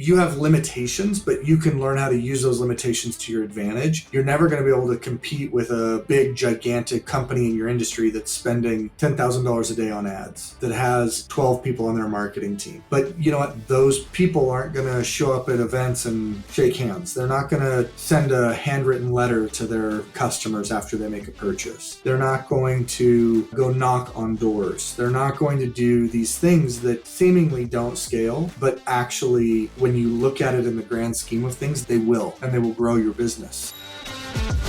you have limitations, but you can learn how to use those limitations to your advantage. You're never going to be able to compete with a big, gigantic company in your industry that's spending $10,000 a day on ads, that has 12 people on their marketing team. But you know what? Those people aren't going to show up at events and shake hands. They're not going to send a handwritten letter to their customers after they make a purchase. They're not going to go knock on doors. They're not going to do these things that seemingly don't scale, but actually, when you look at it in the grand scheme of things, they will, and they will grow your business.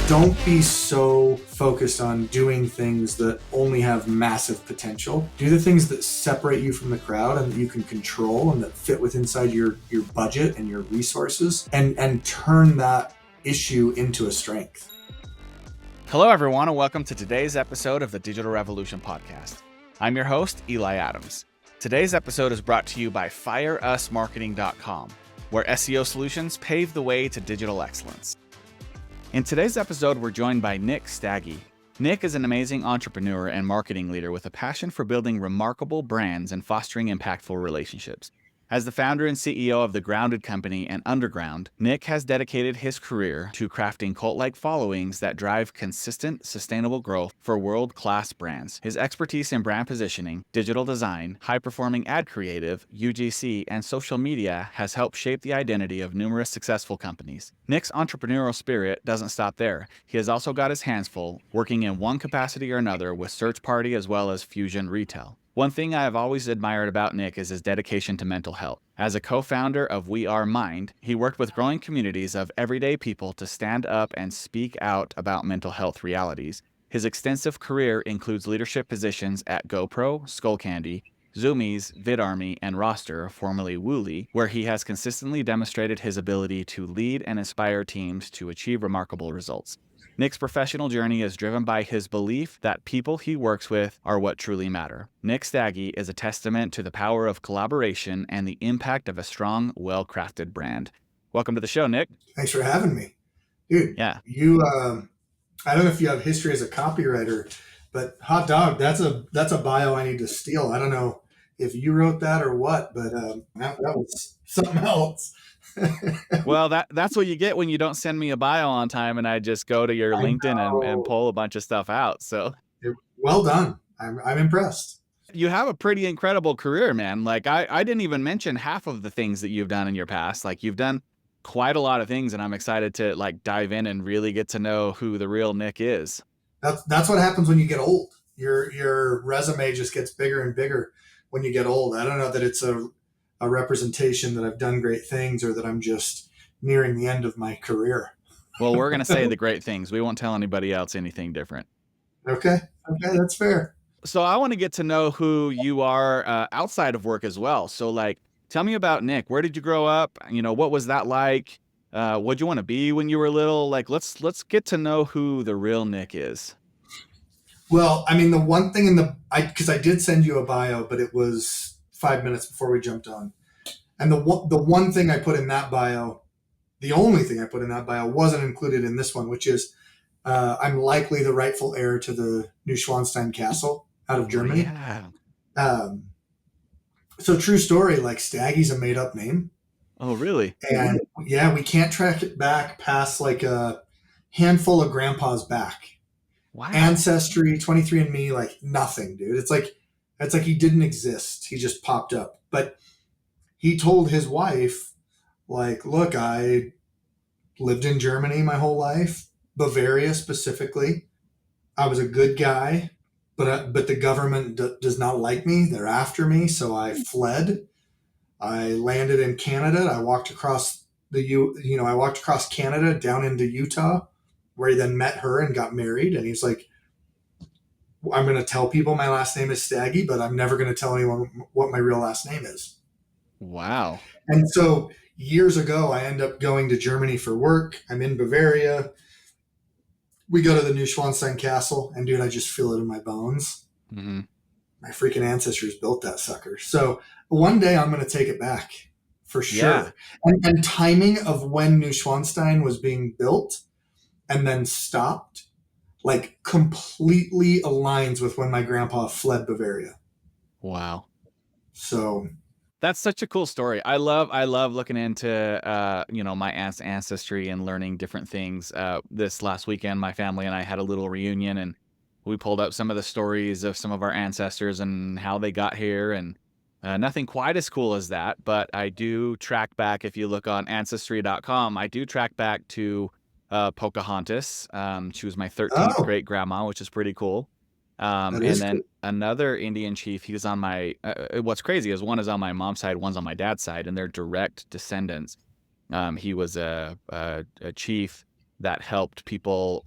Don't be so focused on doing things that only have massive potential. Do the things that separate you from the crowd and that you can control and that fit with inside your budget and your resources, and turn that issue into a strength. Hello, everyone, and welcome to today's episode of the Digital Revolution Podcast. I'm your host, Eli Adams. Today's episode is brought to you by FireUsMarketing.com, where SEO solutions pave the way to digital excellence. In today's episode, we're joined by Nick Stagge. Nick is an amazing entrepreneur and marketing leader with a passion for building remarkable brands and fostering impactful relationships. As the founder and CEO of the Grounded Company and Underground, Nick has dedicated his career to crafting cult-like followings that drive consistent, sustainable growth for world-class brands. His expertise in brand positioning, digital design, high-performing ad creative, UGC, and social media has helped shape the identity of numerous successful companies. Nick's entrepreneurial spirit doesn't stop there. He has also got his hands full, working in one capacity or another with Search Party as well as Fusion Retail. One thing I have always admired about Nick is his dedication to mental health. As a co-founder of We Are Mind, he worked with growing communities of everyday people to stand up and speak out about mental health realities. His extensive career includes leadership positions at GoPro, Skullcandy, Zoomies, VidArmy, and Roster, formerly Wooly, where he has consistently demonstrated his ability to lead and inspire teams to achieve remarkable results. Nick's professional journey is driven by his belief that people he works with are what truly matter. Nick Stagge is a testament to the power of collaboration and the impact of a strong, well-crafted brand. Welcome to the show, Nick. Thanks for having me. Dude, Yeah. I don't know if you have history as a copywriter, but hot dog, that's a bio I need to steal. I don't know if you wrote that or what, but that was something else. Well, that's what you get when you don't send me a bio on time and I just go to your LinkedIn and pull a bunch of stuff out. So well done. I'm impressed. You have a pretty incredible career, man. Like I didn't even mention half of the things that you've done in your past. Like you've done quite a lot of things, and I'm excited to like dive in and really get to know who the real Nick is. That's what happens when you get old. Your resume just gets bigger and bigger when you get old. I don't know that it's a representation that I've done great things or that I'm just nearing the end of my career. Well, we're going to say the great things. We won't tell anybody else anything different. Okay, that's fair. So I want to get to know who you are outside of work as well. So like, tell me about Nick. Where did you grow up? You know, what was that like? What'd you want to be when you were little? Like, let's get to know who the real Nick is. Well, I mean, the one thing because I did send you a bio, but it was 5 minutes before we jumped on. And the one thing I put in that bio, the only thing I put in that bio wasn't included in this one, which is I'm likely the rightful heir to the Neuschwanstein Castle out of Germany. Yeah. So true story, like Stagge's a made up name. Oh, really? And yeah, we can't track it back past like a handful of grandpas back. Wow. Ancestry, 23andMe, like nothing, dude. It's like he didn't exist. He just popped up. But he told his wife, like, look, I lived in Germany my whole life, Bavaria specifically. I was a good guy, but the government does not like me. They're after me. So I fled. I landed in Canada. I walked across Canada down into Utah, where he then met her and got married. And he's like, I'm going to tell people my last name is Stagge, but I'm never going to tell anyone what my real last name is. Wow. And so years ago, I end up going to Germany for work. I'm in Bavaria. We go to the Neuschwanstein Castle, and dude, I just feel it in my bones. Mm-hmm. My freaking ancestors built that sucker. So one day I'm going to take it back for sure. Yeah. And timing of when Neuschwanstein was being built and then stopped, like completely aligns with when my grandpa fled Bavaria. Wow. So That's such a cool story. I love looking into my aunt's ancestry and learning different things. This last weekend, my family and I had a little reunion, and we pulled up some of the stories of some of our ancestors and how they got here, and nothing quite as cool as that. But I do track back. If you look on ancestry.com, I do track back to Pocahontas. She was my 13th Oh, great grandma, which is pretty cool. that And is then cool. another Indian chief, he was on my, what's crazy is one is on my mom's side, one's on my dad's side, and they're direct descendants. He was a chief that helped people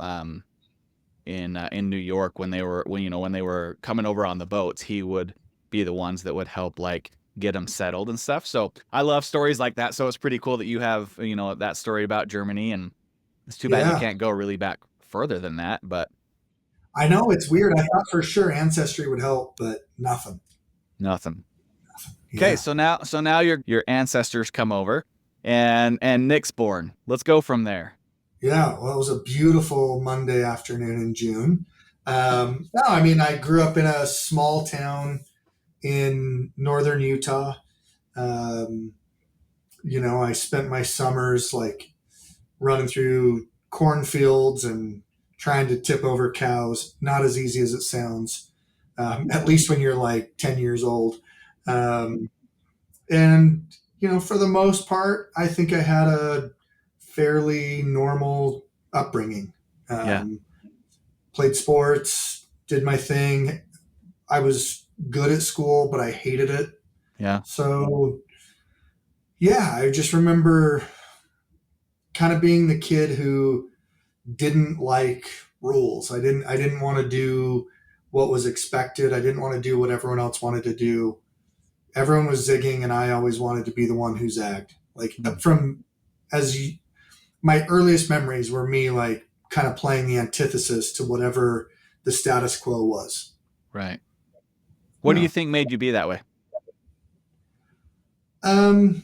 in New York when they were coming over on the boats. He would be the ones that would help like get them settled and stuff. So I love stories like that. So it's pretty cool that you have that story about Germany, and it's too bad you Yeah. can't go really back further than that, but I know it's weird. I thought for sure ancestry would help, but nothing. nothing. Okay, Yeah. so now your ancestors come over, and Nick's born. Let's go from there. Yeah. Well, it was a beautiful Monday afternoon in June. No, I mean, I grew up in a small town in northern Utah. Um, I spent my summers like running through cornfields and trying to tip over cows. Not as easy as it sounds, at least when you're like 10 years old. Um, and, for the most part, I think I had a fairly normal upbringing. Yeah, Um, Played sports, did my thing. I was good at school, but I hated it. yeah, So, yeah, I just remember kind of being the kid who didn't like rules. I didn't want to do what was expected. I didn't want to do what everyone else wanted to do. Everyone was zigging and I always wanted to be the one who zagged. Like mm, from as you, my earliest memories were me like kind of playing the antithesis to whatever the status quo was. right. What do you No. think made you be that way? Um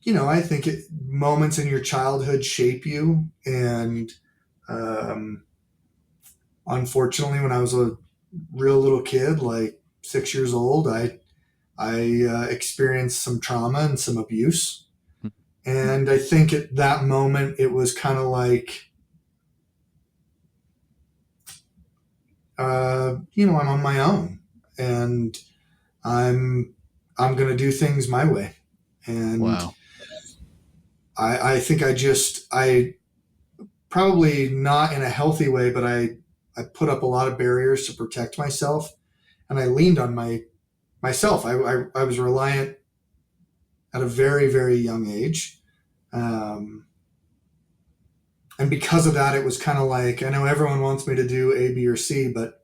I think moments in your childhood shape you, and um, unfortunately, when I was a real little kid, like 6 years old, I experienced some trauma and some abuse, Mm, and I think at that moment it was kind of like, I'm on my own, and I'm I'm gonna do things my way, and wow. I think I probably not in a healthy way, but I put up a lot of barriers to protect myself, and I leaned on myself. I was reliant at a very, very young age. Um, and because of that, it was kind of like, I know everyone wants me to do A, B, or C, but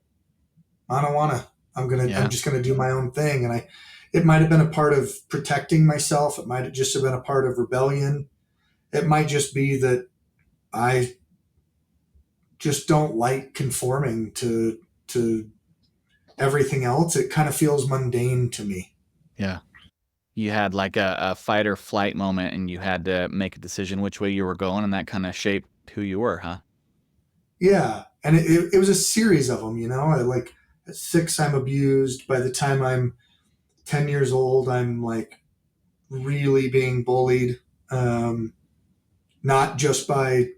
I don't want to. I'm Yeah, just going to do my own thing. And it might have been a part of protecting myself. It might have just have been a part of rebellion. It might just be that I just don't like conforming to everything else. It kind of feels mundane to me. yeah. You had like a fight or flight moment, and you had to make a decision which way you were going, and that kind of shaped who you were, huh? Yeah, and it was a series of them. I like at 6, I'm abused. By the time I'm 10 years old, I'm like really being bullied, um, not just by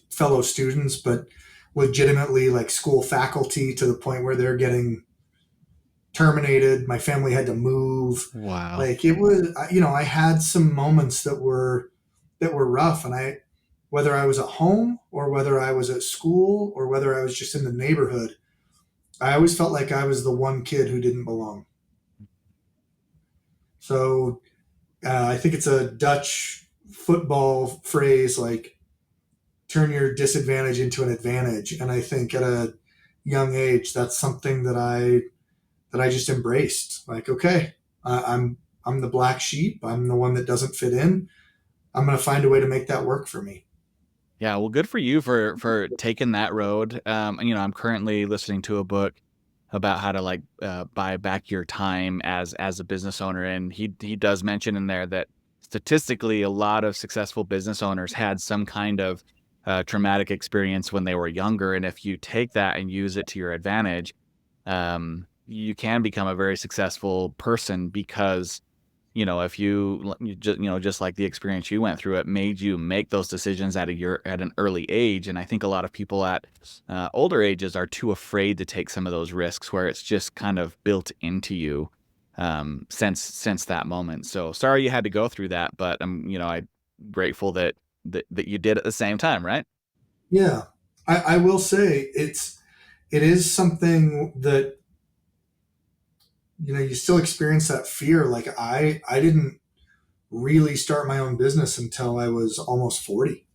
fellow students, but legitimately like school faculty, to the point where they're getting terminated. My family had to move. Wow. Like it was, I had some moments that were rough, and whether I was at home or whether I was at school or whether I was just in the neighborhood, I always felt like I was the one kid who didn't belong. So I think it's a Dutch football phrase, like turn your disadvantage into an advantage. And I think at a young age, that's something that I just embraced. Like, okay, I'm the black sheep. I'm the one that doesn't fit in. I'm going to find a way to make that work for me. Yeah, well, good for you for taking that road. And, I'm currently listening to a book about how to like buy back your time as a business owner, and he does mention in there that statistically, a lot of successful business owners had some kind of traumatic experience when they were younger, and if you take that and use it to your advantage, you can become a very successful person because, if you just, just like the experience you went through, it made you make those decisions at an early age. And I think a lot of people at older ages are too afraid to take some of those risks where it's just kind of built into you since that moment. So sorry you had to go through that, but I'm grateful that you did at the same time, right? Yeah. I will say it is something that, you still experience that fear. Like I didn't really start my own business until I was almost 40.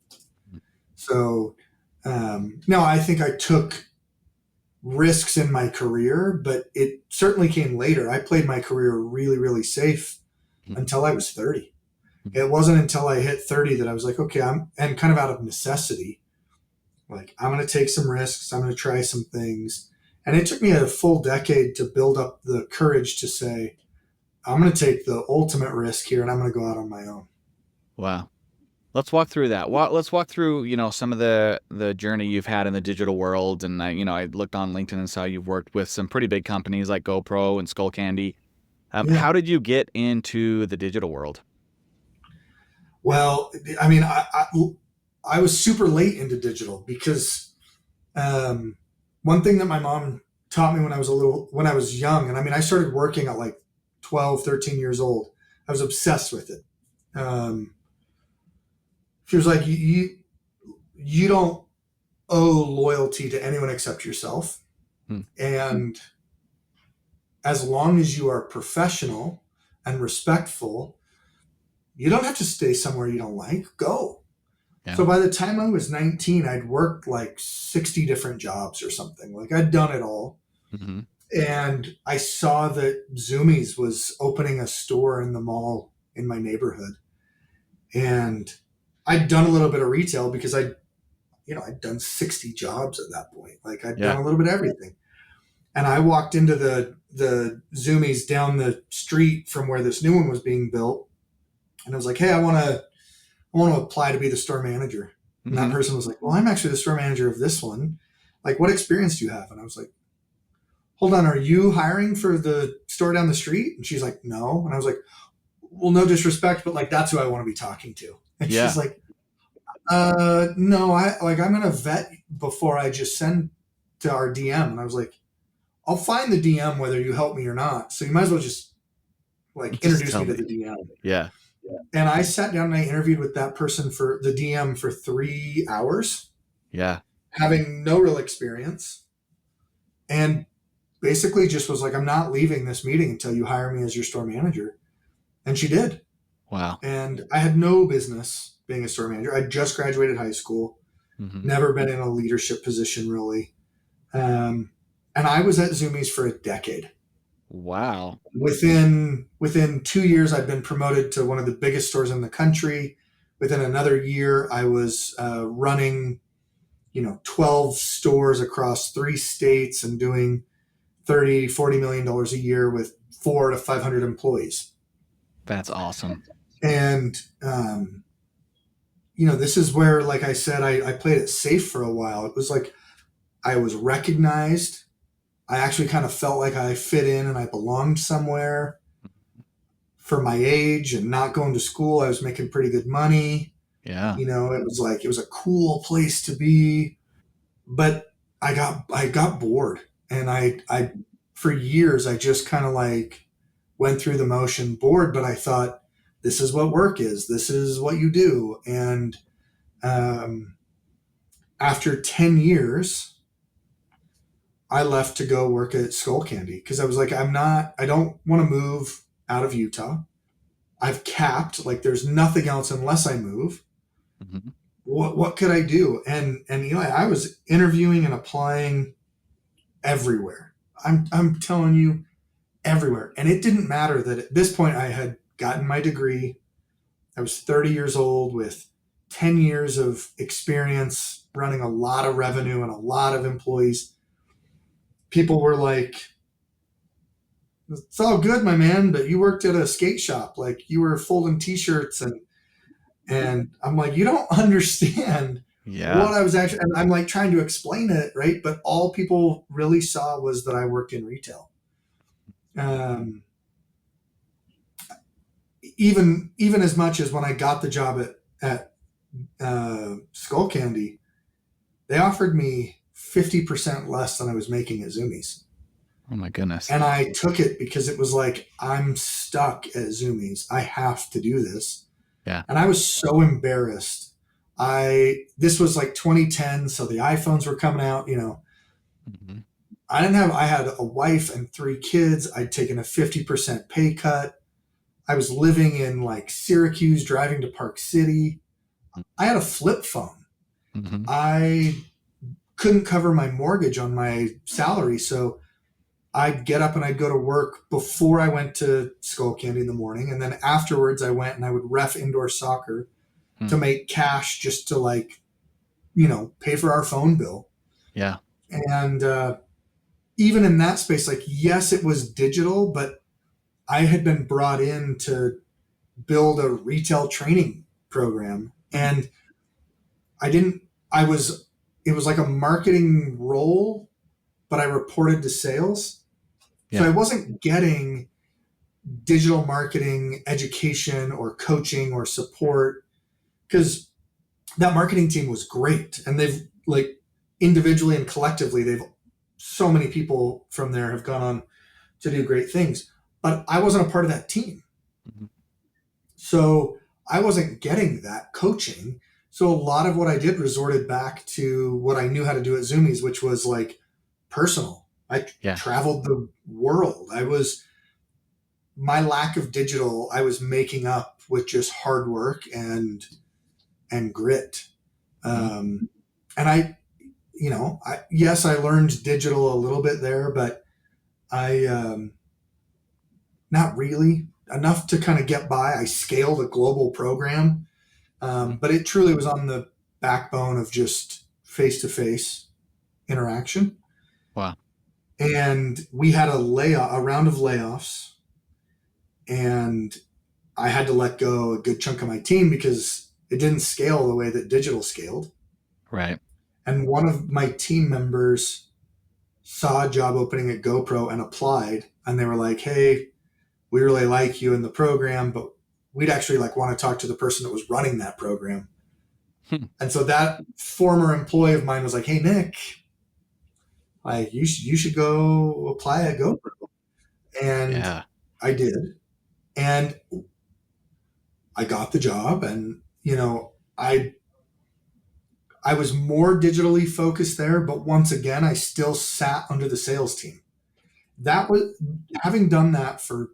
So, no, I think I took risks in my career, but it certainly came later. I played my career really, really safe until I was 30. It wasn't until I hit 30 that I was like, okay, and kind of out of necessity, like, I'm going to take some risks. I'm going to try some things. And it took me a full decade to build up the courage to say, I'm going to take the ultimate risk here and I'm going to go out on my own. Wow. Let's walk through that. Let's walk through, some of the journey you've had in the digital world. And I looked on LinkedIn and saw you've worked with some pretty big companies like GoPro and Skullcandy. Yeah. How did you get into the digital world? Well, I mean, I was super late into digital because one thing that my mom taught me when I was young, and I mean, I started working at like 12, 13 years old. I was obsessed with it. Um, she was like, you don't owe loyalty to anyone except yourself. Hmm. And as long as you are professional and respectful, you don't have to stay somewhere you don't like. Go. Yeah. So by the time I was 19, I'd worked like 60 different jobs or something. Like I'd done it all. Mm-hmm. And I saw that Zoomies was opening a store in the mall in my neighborhood. And I'd done a little bit of retail because I'd done 60 jobs at that point. Like I'd done Yeah. a little bit of everything. And I walked into the Zoomies down the street from where this new one was being built. And I was like, hey, I want to apply to be the store manager. And that Mm-hmm. person was like, well, I'm actually the store manager of this one. Like, what experience do you have? And I was like, hold on, are you hiring for the store down the street? And she's like, no. And I was like, well, no disrespect, but like, that's who I want to be talking to. And she's Yeah. like, no, I'm going to vet before I just send to our DM. And I was like, I'll find the DM whether you help me or not. So you might as well just like Just introduce tell me to me. the DM. Yeah. And I sat down and I interviewed with that person for the DM for 3 hours, Yeah. having no real experience, and basically just was like, I'm not leaving this meeting until you hire me as your store manager. And she did. Wow. And I had no business being a store manager. I just graduated high school, Mm-hmm. never been in a leadership position really. And I was at Zoomies for a decade. Wow. Within 2 years, I'd been promoted to one of the biggest stores in the country. Within another year, I was running, 12 stores across 3 states and doing 30-40 million dollars a year with 400 to 500 employees. That's awesome. And this is where, like I said, I played it safe for a while. It was like I was recognized. I actually kind of felt like I fit in and I belonged somewhere for my age and not going to school. I was making pretty good money. Yeah. It was a cool place to be, but I got bored, and I for years I just kind of like went through the motion, bored, but I thought this is what work is. This is what you do. And um, after 10 years, I left to go work at Skullcandy because I was like, I don't want to move out of Utah. I've capped, like there's nothing else unless I move. Mm-hmm. What could I do? And I was interviewing and applying everywhere. I'm telling you, everywhere. And it didn't matter that at this point I had gotten my degree. I was 30 years old with 10 years of experience running a lot of revenue and a lot of employees. People were like, it's all good, my man, but you worked at a skate shop. Like you were folding t-shirts and I'm like, you don't understand Yeah. what I was actually, and I'm like trying to explain it, right? But all people really saw was that I worked in retail. Um, even as much as when I got the job at Skullcandy, they offered me 50% less than I was making at Zoomies. Oh my goodness. And I took it because it was like, I'm stuck at Zoomies. I have to do this. Yeah. And I was so embarrassed. This was like 2010, so the iPhones were coming out, Mm-hmm. I had a wife and 3 kids. I'd taken a 50% pay cut. I was living in like Syracuse, driving to Park City. I had a flip phone. Mm-hmm. I couldn't cover my mortgage on my salary. So I'd get up and I'd go to work before I went to Skullcandy in the morning. And then afterwards I went and I would ref indoor soccer to make cash just to like, pay for our phone bill. Yeah. And even in that space, like, yes, it was digital, but I had been brought in to build a retail training program. And it was like a marketing role, but I reported to sales. Yeah. So I wasn't getting digital marketing education or coaching or support, because that marketing team was great. And they've like individually and collectively, so many people from there have gone on to do great things, but I wasn't a part of that team. Mm-hmm. So I wasn't getting that coaching. So a lot of what I did resorted back to what I knew how to do at Zoomies, which was like personal. I traveled the world. My lack of digital, I was making up with just hard work and grit. And yes, I learned digital a little bit there, but not really enough to kind of get by. I scaled a global program, but it truly was on the backbone of just face-to-face interaction. Wow. And we had a round of layoffs, and I had to let go a good chunk of my team because it didn't scale the way that digital scaled. Right. And one of my team members saw a job opening at GoPro and applied, and they were like, "Hey, we really like you in the program, but we'd actually like want to talk to the person that was running that program." And so that former employee of mine was like, "Hey, Nick, like you should go apply at GoPro." And I did. And I got the job, and I was more digitally focused there, but once again, I still sat under the sales team. That was having done that for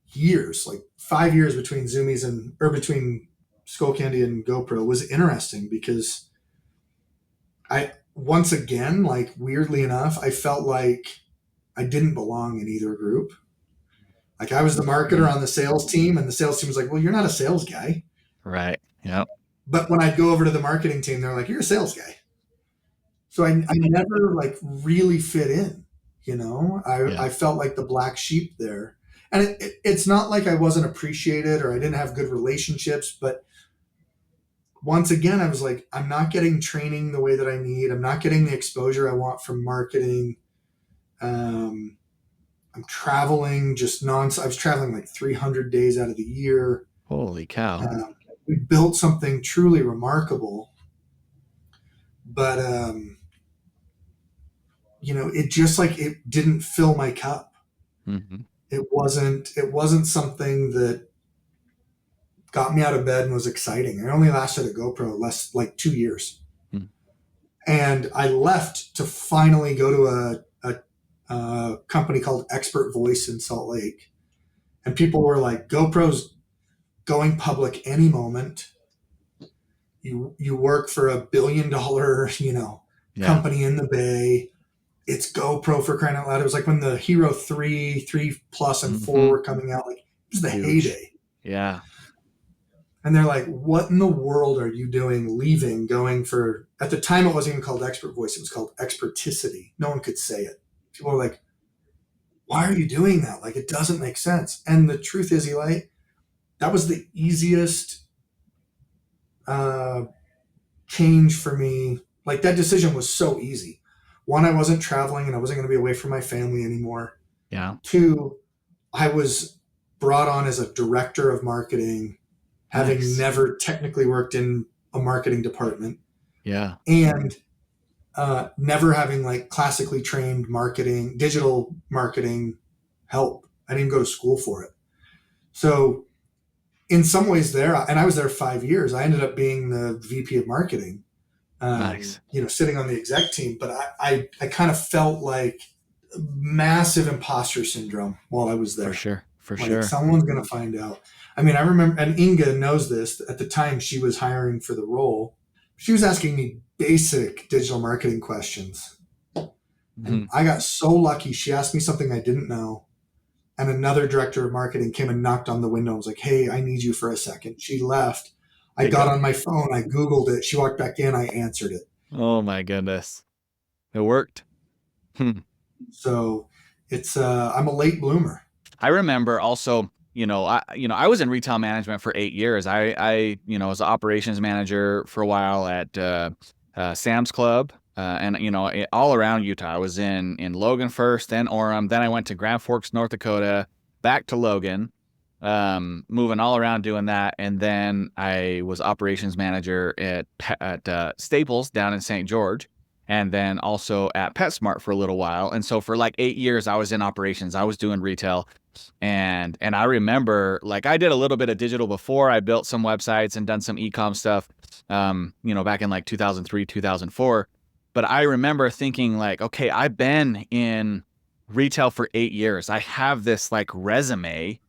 years, like 5 years between between Skullcandy and GoPro, was interesting because once again, like weirdly enough, I felt like I didn't belong in either group. Like I was the marketer on the sales team, and the sales team was like, "Well, you're not a sales guy." Right. Yep. But when I'd go over to the marketing team, they're like, "You're a sales guy." So I never like really fit in, I felt like the black sheep there. And it's not like I wasn't appreciated or I didn't have good relationships, but once again, I was like, I'm not getting training the way that I need. I'm not getting the exposure I want from marketing. I'm traveling just nonstop. I was traveling like 300 days out of the year. Holy cow. We built something truly remarkable, but, it just like, it didn't fill my cup. Mm-hmm. It wasn't something that got me out of bed and was exciting. I only lasted at GoPro like 2 years. Mm. And I left to finally go to a company called Expert Voice in Salt Lake. And people were like, "GoPro's going public any moment. You work for $1 billion, company in the Bay. It's GoPro, for crying out loud." It was like when the Hero 3 Plus, and 4 were coming out. Like, it was the heyday. Yeah. And they're like, "What in the world are you doing leaving, going for," at the time it wasn't even called Expert Voice, it was called Experticity. No one could say it. People were like, "Why are you doing that? Like, it doesn't make sense." And the truth is, Eli, that was the easiest change for me. Like, that decision was so easy. One, I wasn't traveling and I wasn't going to be away from my family anymore. Yeah. 2, I was brought on as a director of marketing, having Nice. never technically worked in a marketing department, Yeah. and never having like classically trained marketing, digital marketing help. I didn't go to school for it. So in some ways there, and I was there 5 years, I ended up being the VP of marketing, Nice. sitting on the exec team. But I kind of felt like massive imposter syndrome while I was For there. sure. For Like sure. someone's going to find out. I mean, I remember, and Inga knows this, at the time she was hiring for the role. She was asking me basic digital marketing questions. Hmm. And I got so lucky. She asked me something I didn't know. And another director of marketing came and knocked on the window and was like, "Hey, I need you for a second." She left. I There you got go. on my phone. I Googled it. She walked back in. I answered it. Oh my goodness. It worked. Hmm. So I'm a late bloomer. I remember also, I was in retail management for 8 years. Was an operations manager for a while at Sam's Club, and all around Utah. I was in Logan first, then Orem, then I went to Grand Forks, North Dakota, back to Logan, moving all around doing that, and then I was operations manager at Staples down in St. George. And then also at PetSmart for a little while. And so for like 8 years, I was in operations. I was doing retail. And I remember, like, I did a little bit of digital before. I built some websites and done some e-com stuff, back in like 2003, 2004. But I remember thinking like, okay, I've been in retail for 8 years. I have this like resume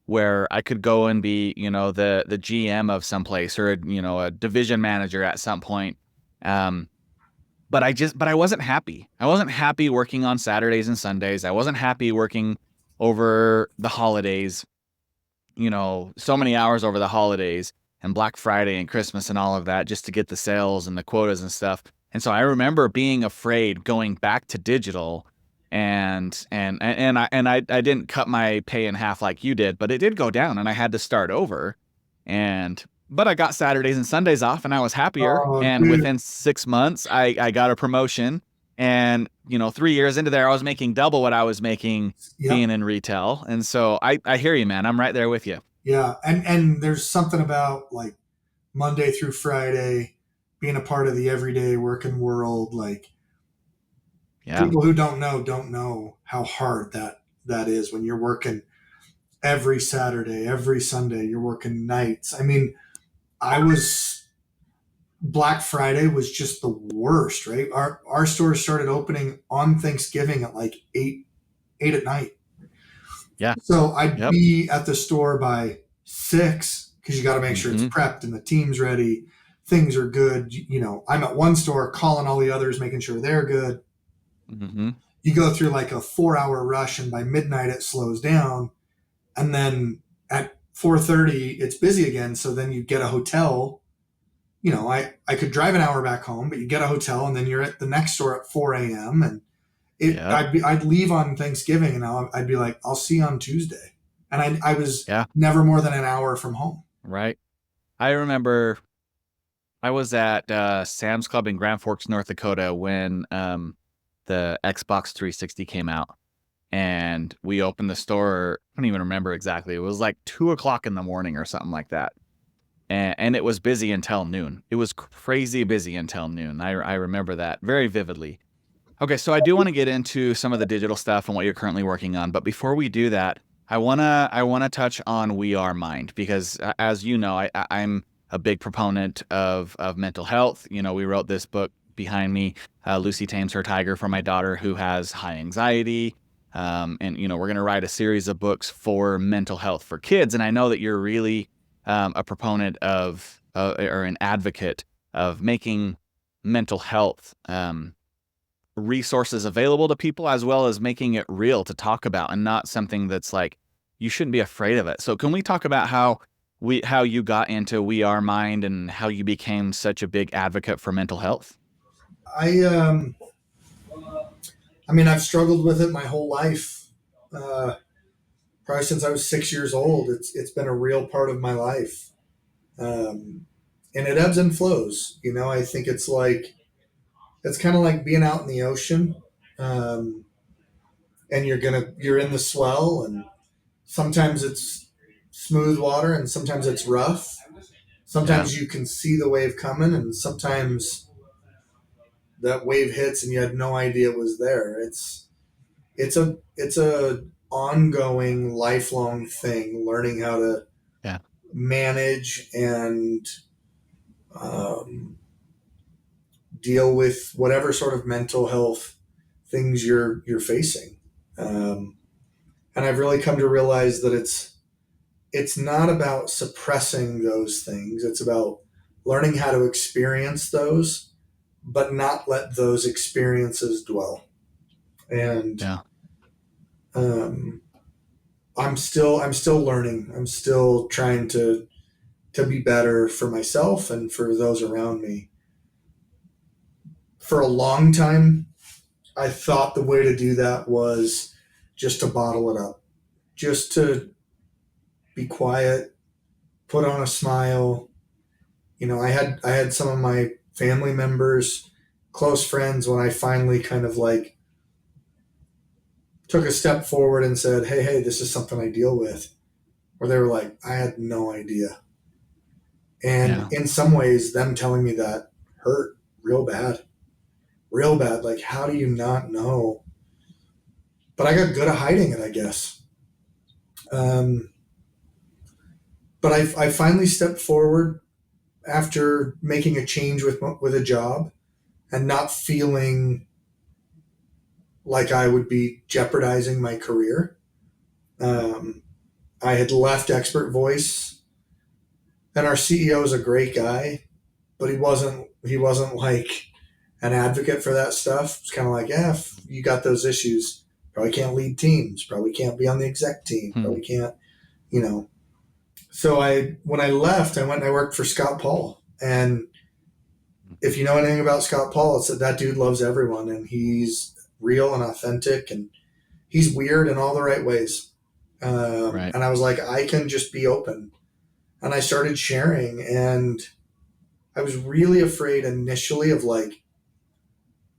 where I could go and be, the GM of someplace, or a division manager at some point. Um, but I wasn't happy. I wasn't happy working on Saturdays and Sundays. I wasn't happy working over the holidays, so many hours over the holidays and Black Friday and Christmas and all of that, just to get the sales and the quotas and stuff. And so I remember being afraid going back to digital, and I didn't cut my pay in half like you did, but it did go down and I had to start over. But I got Saturdays and Sundays off and I was happier. Oh, And dude. within 6 months, I got a promotion. And, 3 years into there, I was making double what I was making Yep. being in retail. And so I hear you, man. I'm right there with you. Yeah. And there's something about like Monday through Friday being a part of the everyday working world. Like Yeah. people who don't know how hard that is when you're working every Saturday, every Sunday, you're working nights. I mean, I was Black Friday was just the worst, right? Our stores started opening on Thanksgiving at like eight at night. Yeah. So I'd Yep. be at the store by 6 because you got to make sure it's Mm-hmm. prepped and the team's ready. Things are good. I'm at one store calling all the others, making sure they're good. Mm-hmm. You go through like a 4 hour rush, and by midnight it slows down, and then at 4:30 it's busy again. So then you get a hotel. I could drive an hour back home, but you get a hotel, and then you're at the next store at 4 a.m. and Yep. I'd leave on Thanksgiving, and I'd be like, I'll see you on Tuesday, and I was Yeah. never more than an hour from home. Right. I remember I was at Sam's Club in Grand Forks, North Dakota when the Xbox 360 came out. And we opened the store. I don't even remember exactly. It was like 2 o'clock in the morning or something like that. And it was busy until noon. It was crazy busy until noon. I remember that very vividly. Okay, so I do want to get into some of the digital stuff and what you're currently working on. But before we do that, I wanna touch on We Are Mind, because as you know, I'm a big proponent of mental health. We wrote this book behind me, Lucy Tames Her Tiger, for my daughter who has high anxiety. And we're gonna write a series of books for mental health for kids. And I know that you're really a proponent of or an advocate of making mental health resources available to people, as well as making it real to talk about and not something that's like you shouldn't be afraid of it. So can we talk about how you got into We Are Mind and how you became such a big advocate for mental health? I I mean, I've struggled with it my whole life. Uh, Probably since I was 6 years old. It's been a real part of my life, and it ebbs and flows. I think it's kind of like being out in the ocean, and you're in the swell, and sometimes it's smooth water and sometimes it's rough. Sometimes you can see the wave coming, and sometimes that wave hits and you had no idea it was there. It's a ongoing, lifelong thing, learning how to manage and deal with whatever sort of mental health things you're facing. And I've really come to realize that it's not about suppressing those things. It's about learning how to experience those, but not let those experiences dwell. And I'm still learning. I'm still trying to be better for myself and for those around me. For a long time, I thought the way to do that was just to bottle it up, just to be quiet, put on a smile. I had some of my family members, close friends, when I finally kind of like took a step forward and said, hey, this is something I deal with, where they were like, I had no idea. And in some ways, them telling me that hurt real bad. Like, how do you not know? But I got good at hiding it, I guess. But I finally stepped forward after making a change with a job and not feeling like I would be jeopardizing my career. I had left Expert Voice, and our CEO is a great guy, but he wasn't like an advocate for that stuff. It's kind of like, if you got those issues, probably can't lead teams, probably can't be on the exec team, probably can't, So when I left, I went and I worked for Scott Paul. And if you know anything about Scott Paul, it's that dude loves everyone, and he's real and authentic, and he's weird in all the right ways. And I was like, I can just be open. And I started sharing, and I was really afraid initially of like,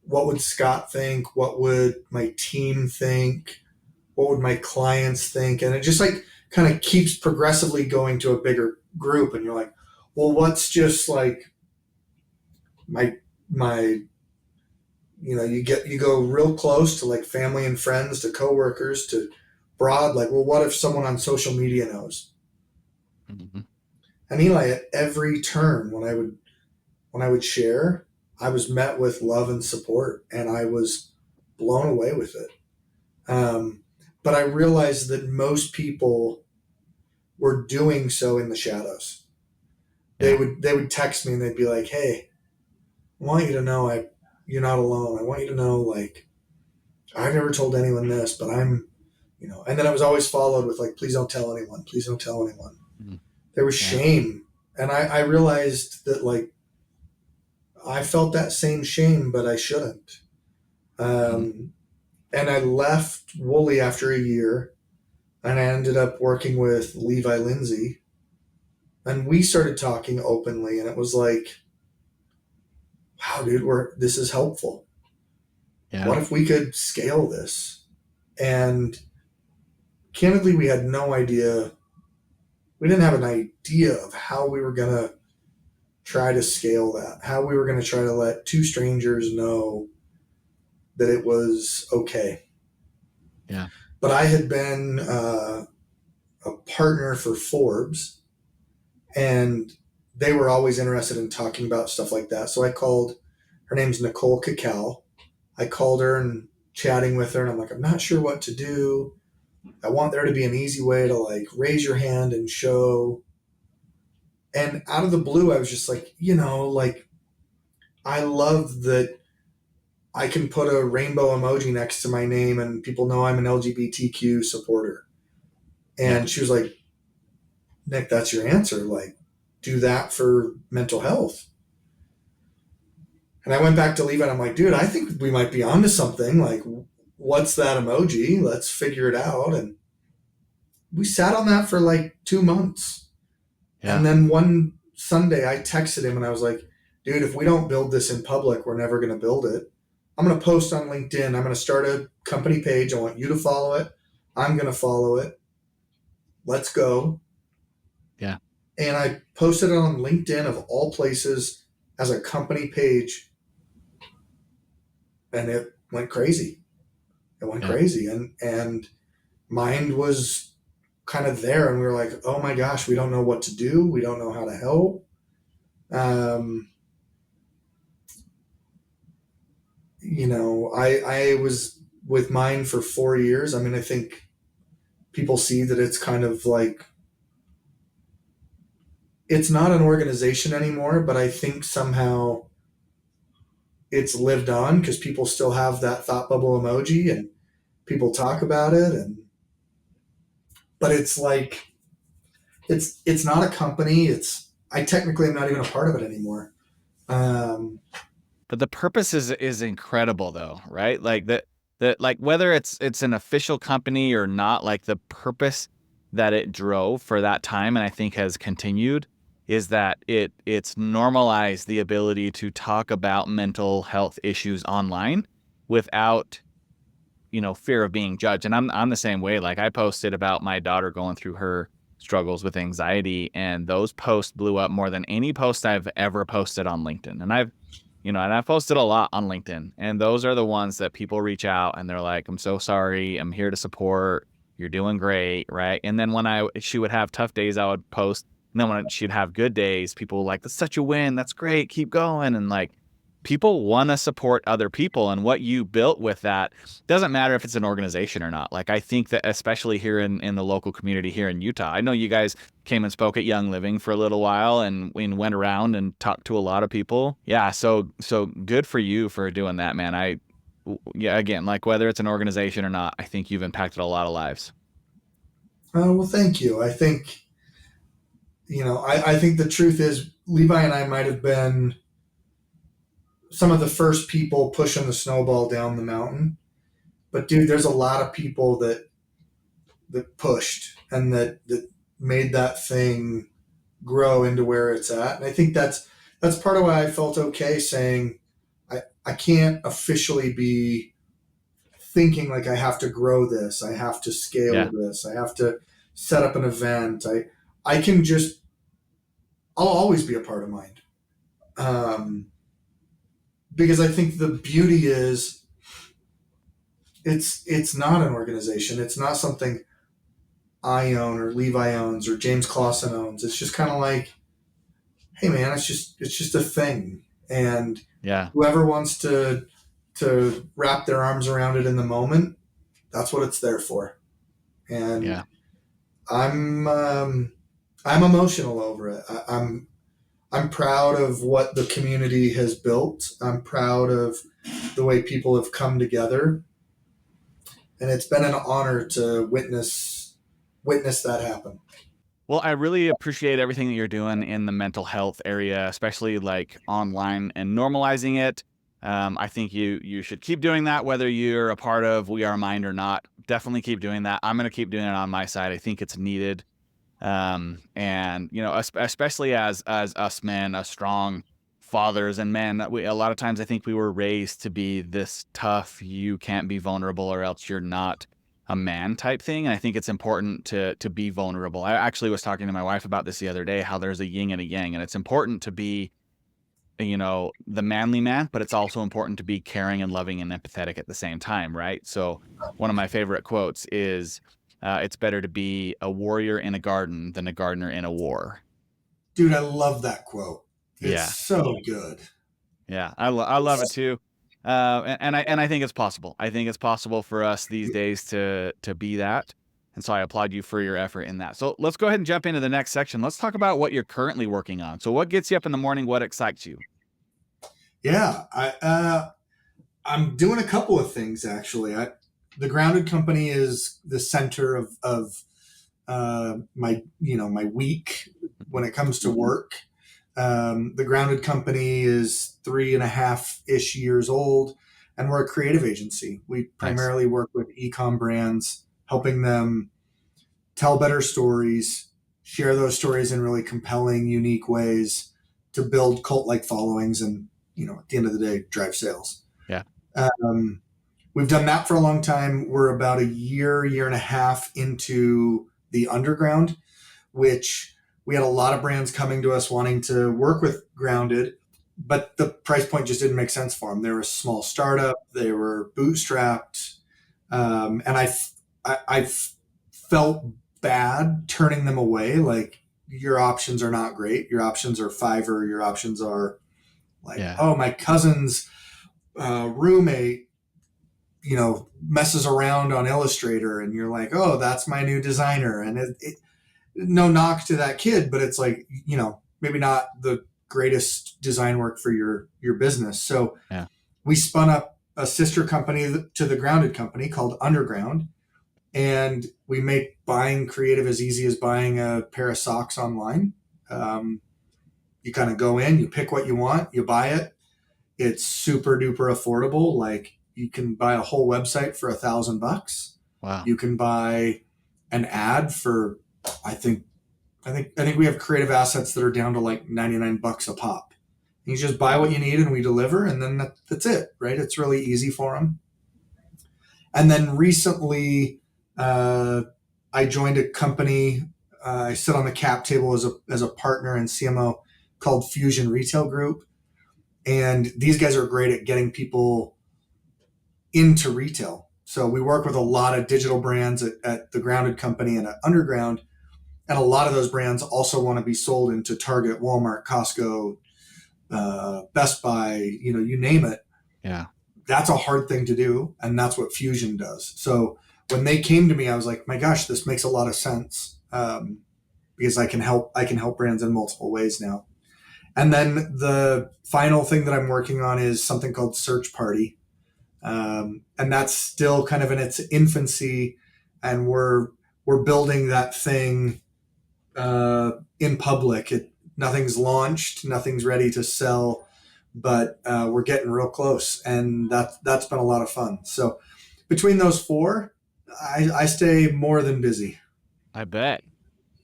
what would Scott think? What would my team think? What would my clients think? And it just like kind of keeps progressively going to a bigger group. And you're like, well, what's just like my, you go real close to like family and friends, to coworkers, to broad, like, well, what if someone on social media knows? Mm-hmm. And Eli, at every turn when I would share, I was met with love and support, and I was blown away with it. But I realized that most people were doing so in the shadows. They would text me and they'd be like, hey, I want you to know you're not alone. I want you to know, like, I've never told anyone this, but I'm, and then I was always followed with like, please don't tell anyone. Please don't tell anyone. Mm-hmm. There was shame. And I realized that, like, I felt that same shame, but I shouldn't. And I left Wooly after a year, and I ended up working with Levi Lindsay, and we started talking openly, and it was like, wow, dude, this is helpful. Yeah. What if we could scale this? And candidly, we had no idea. We didn't have an idea of how we were going to try to scale that, how we were going to try to let two strangers know that it was okay. Yeah. But I had been a partner for Forbes, and they were always interested in talking about stuff like that. So I called, her name's Nicole Cacao. I called her and chatting with her, and I'm like, I'm not sure what to do. I want there to be an easy way to like raise your hand and show. And out of the blue, I was just like, like, I love that I can put a rainbow emoji next to my name and people know I'm an LGBTQ supporter. And she was like, Nick, that's your answer. Like, do that for mental health. And I went back to Levi, and I'm like, dude, I think we might be onto something. Like, what's that emoji? Let's figure it out. And we sat on that for like 2 months. Yeah. And then one Sunday I texted him and I was like, dude, if we don't build this in public, we're never going to build it. I'm going to post on LinkedIn. I'm going to start a company page. I want you to follow it. I'm going to follow it. let's go. Yeah. And I posted it on LinkedIn of all places as a company page, and it went crazy. It went Yeah. crazy, and Mind was kind of there, and we were like, oh my gosh, we don't know what to do. We don't know how to help. Um, I was with Mind for 4 years. I mean, I think people see that it's kind of like it's not an organization anymore, but I think somehow it's lived on because people still have that thought bubble emoji and people talk about it. And but it's like it's not a company. It's I technically am not even a part of it anymore. Um, But the purpose is incredible though, right? Like that like whether it's an official company or not, like the purpose that it drove for that time and I think has continued is that it's normalized the ability to talk about mental health issues online without, fear of being judged. And I'm the same way. Like I posted about my daughter going through her struggles with anxiety, and those posts blew up more than any post I've ever posted on LinkedIn. And I've posted a lot on LinkedIn, and those are the ones that people reach out and they're like, "I'm so sorry. I'm here to support. You're doing great." Right. And then when she would have tough days, I would post. And then when she'd have good days, people were like, "That's such a win. That's great. Keep going." And like, people want to support other people. And what you built with that doesn't matter if it's an organization or not. Like, I think that especially here in the local community here in Utah, I know you guys came and spoke at Young Living for a little while and went around and talked to a lot of people. Yeah. So good for you for doing that, man. Yeah, again, like whether it's an organization or not, I think you've impacted a lot of lives. well, thank you. I think I think the truth is Levi and I might have been some of the first people pushing the snowball down the mountain. But dude, there's a lot of people that pushed and that made that thing grow into where it's at. And I think that's part of why I felt okay saying I can't officially be thinking like I have to grow this, I have to scale Yeah. this, I have to set up an event. I can just I'll always be a part of Mind. Um, because I think the beauty is it's not an organization. It's not something I own or Levi owns or James Clausen owns. It's just kind of like, hey man, it's just a thing, and Yeah. whoever wants to wrap their arms around it in the moment, that's what it's there for. And Yeah. I'm I'm emotional over it. I'm proud of what the community has built. I'm proud of the way people have come together, and it's been an honor to witness that happen. Well, I really appreciate everything that you're doing in the mental health area, especially like online and normalizing it. I think you should keep doing that, whether you're a part of We Are Mind or not. Definitely keep doing that. I'm going to keep doing it on my side. I think it's needed. And especially as us men, us strong fathers and men, a lot of times I think we were raised to be this tough, you can't be vulnerable or else you're not a man type thing. And I think it's important to be vulnerable. I actually was talking to my wife about this the other day, how there's a yin and a yang, and it's important to be, the manly man, but it's also important to be caring and loving and empathetic at the same time, right? So one of my favorite quotes is, it's better to be a warrior in a garden than a gardener in a war. Dude, I love that quote. It's Yeah. so good. Yeah. I love it too. And I think it's possible. I think it's possible for us these days to be that. And so I applaud you for your effort in that. So let's go ahead and jump into the next section. Let's talk about what you're currently working on. So what gets you up in the morning? What excites you? Yeah, I'm doing a couple of things actually. The Grounded Company is the center of my week when it comes to work. The Grounded Company is 3.5-ish years old, and we're a creative agency. We Nice. primarily work with e-com brands, helping them tell better stories, share those stories in really compelling, unique ways to build cult-like followings, and at the end of the day, drive sales. Yeah. Um, we've done that for a long time. We're about a year and a half into the underground, which we had a lot of brands coming to us wanting to work with Grounded, but the price point just didn't make sense for them. They were a small startup, they were bootstrapped, and I felt bad turning them away. Like, your options are not great. Your options are Fiverr. Your options are like, Yeah. oh, my cousin's roommate, messes around on Illustrator, and you're like, oh, that's my new designer. And no knock to that kid, but it's like, maybe not the greatest design work for your business. So Yeah. we spun up a sister company to the Grounded company called Underground, and we make buying creative as easy as buying a pair of socks online. You kind of go in, you pick what you want, you buy it. It's super duper affordable. Like, you can buy a whole website for $1,000. Wow. You can buy an ad for, I think we have creative assets that are down to like $99 a pop. You just buy what you need and we deliver, and then that's it, right? It's really easy for them. And then recently, I joined a company. I sit on the cap table as a partner and CMO called Fusion Retail Group. And these guys are great at getting people into retail. So we work with a lot of digital brands at the Grounded company and at Underground. And a lot of those brands also want to be sold into Target, Walmart, Costco, Best Buy, you name it. Yeah. That's a hard thing to do. And that's what Fusion does. So when they came to me, I was like, my gosh, this makes a lot of sense, because I can help brands in multiple ways now. And then the final thing that I'm working on is something called Search Party. And that's still kind of in its infancy, and we're building that thing in public. Nothing's launched, nothing's ready to sell, but we're getting real close, and that's been a lot of fun. So between those four, I stay more than busy. I bet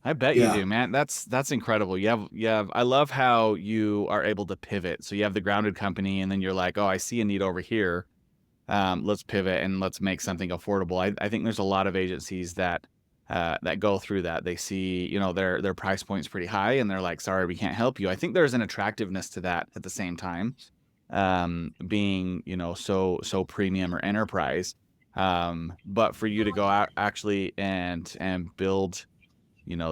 you Yeah. do, man. That's incredible. You have, I love how you are able to pivot. So you have the Grounded company, and then you're like, oh, I see a need over here. Let's pivot and let's make something affordable. I think there's a lot of agencies that go through that. They see, their price point's pretty high, and they're like, sorry, we can't help you. I think there's an attractiveness to that at the same time, being, so premium or enterprise. But for you to go out actually and build,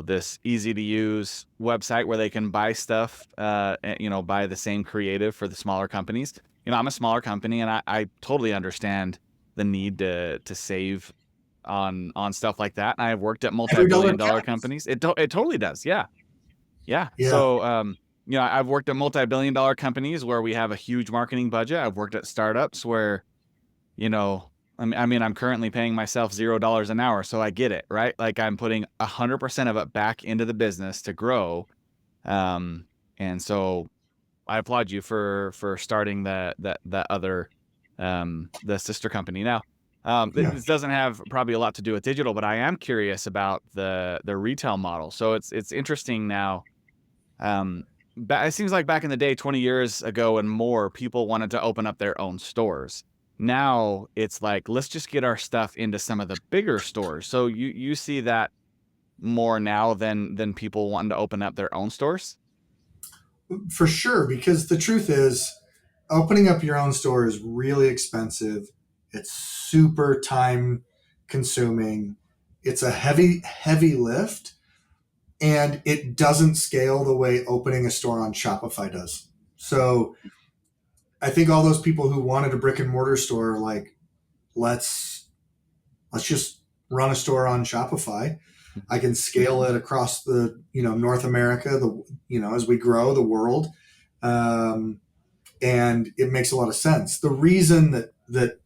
this easy to use website where they can buy stuff, buy the same creative for the smaller companies. I'm a smaller company, and I totally understand the need to save on stuff like that. And I've worked at Every dollar multi-billion-dollar counts. companies. It totally does. Yeah. Yeah. Yeah. So, I've worked at multi-billion-dollar companies where we have a huge marketing budget. I've worked at startups where, I'm currently paying myself $0 an hour, so I get it, right? Like, I'm putting 100% of it back into the business to grow. And so I applaud you for starting that other, the sister company. Now, Yeah. this doesn't have probably a lot to do with digital, but I am curious about the retail model. So it's interesting now. It seems like back in the day, 20 years ago and more, people wanted to open up their own stores. Now it's like, let's just get our stuff into some of the bigger stores. So you see that more now than people wanting to open up their own stores? For sure, because the truth is, opening up your own store is really expensive. It's super time consuming. It's a heavy lift, and it doesn't scale the way opening a store on Shopify does. So I think all those people who wanted a brick and mortar store are like, let's just run a store on Shopify. I can scale it across the, North America, as we grow the world. And it makes a lot of sense. The reason that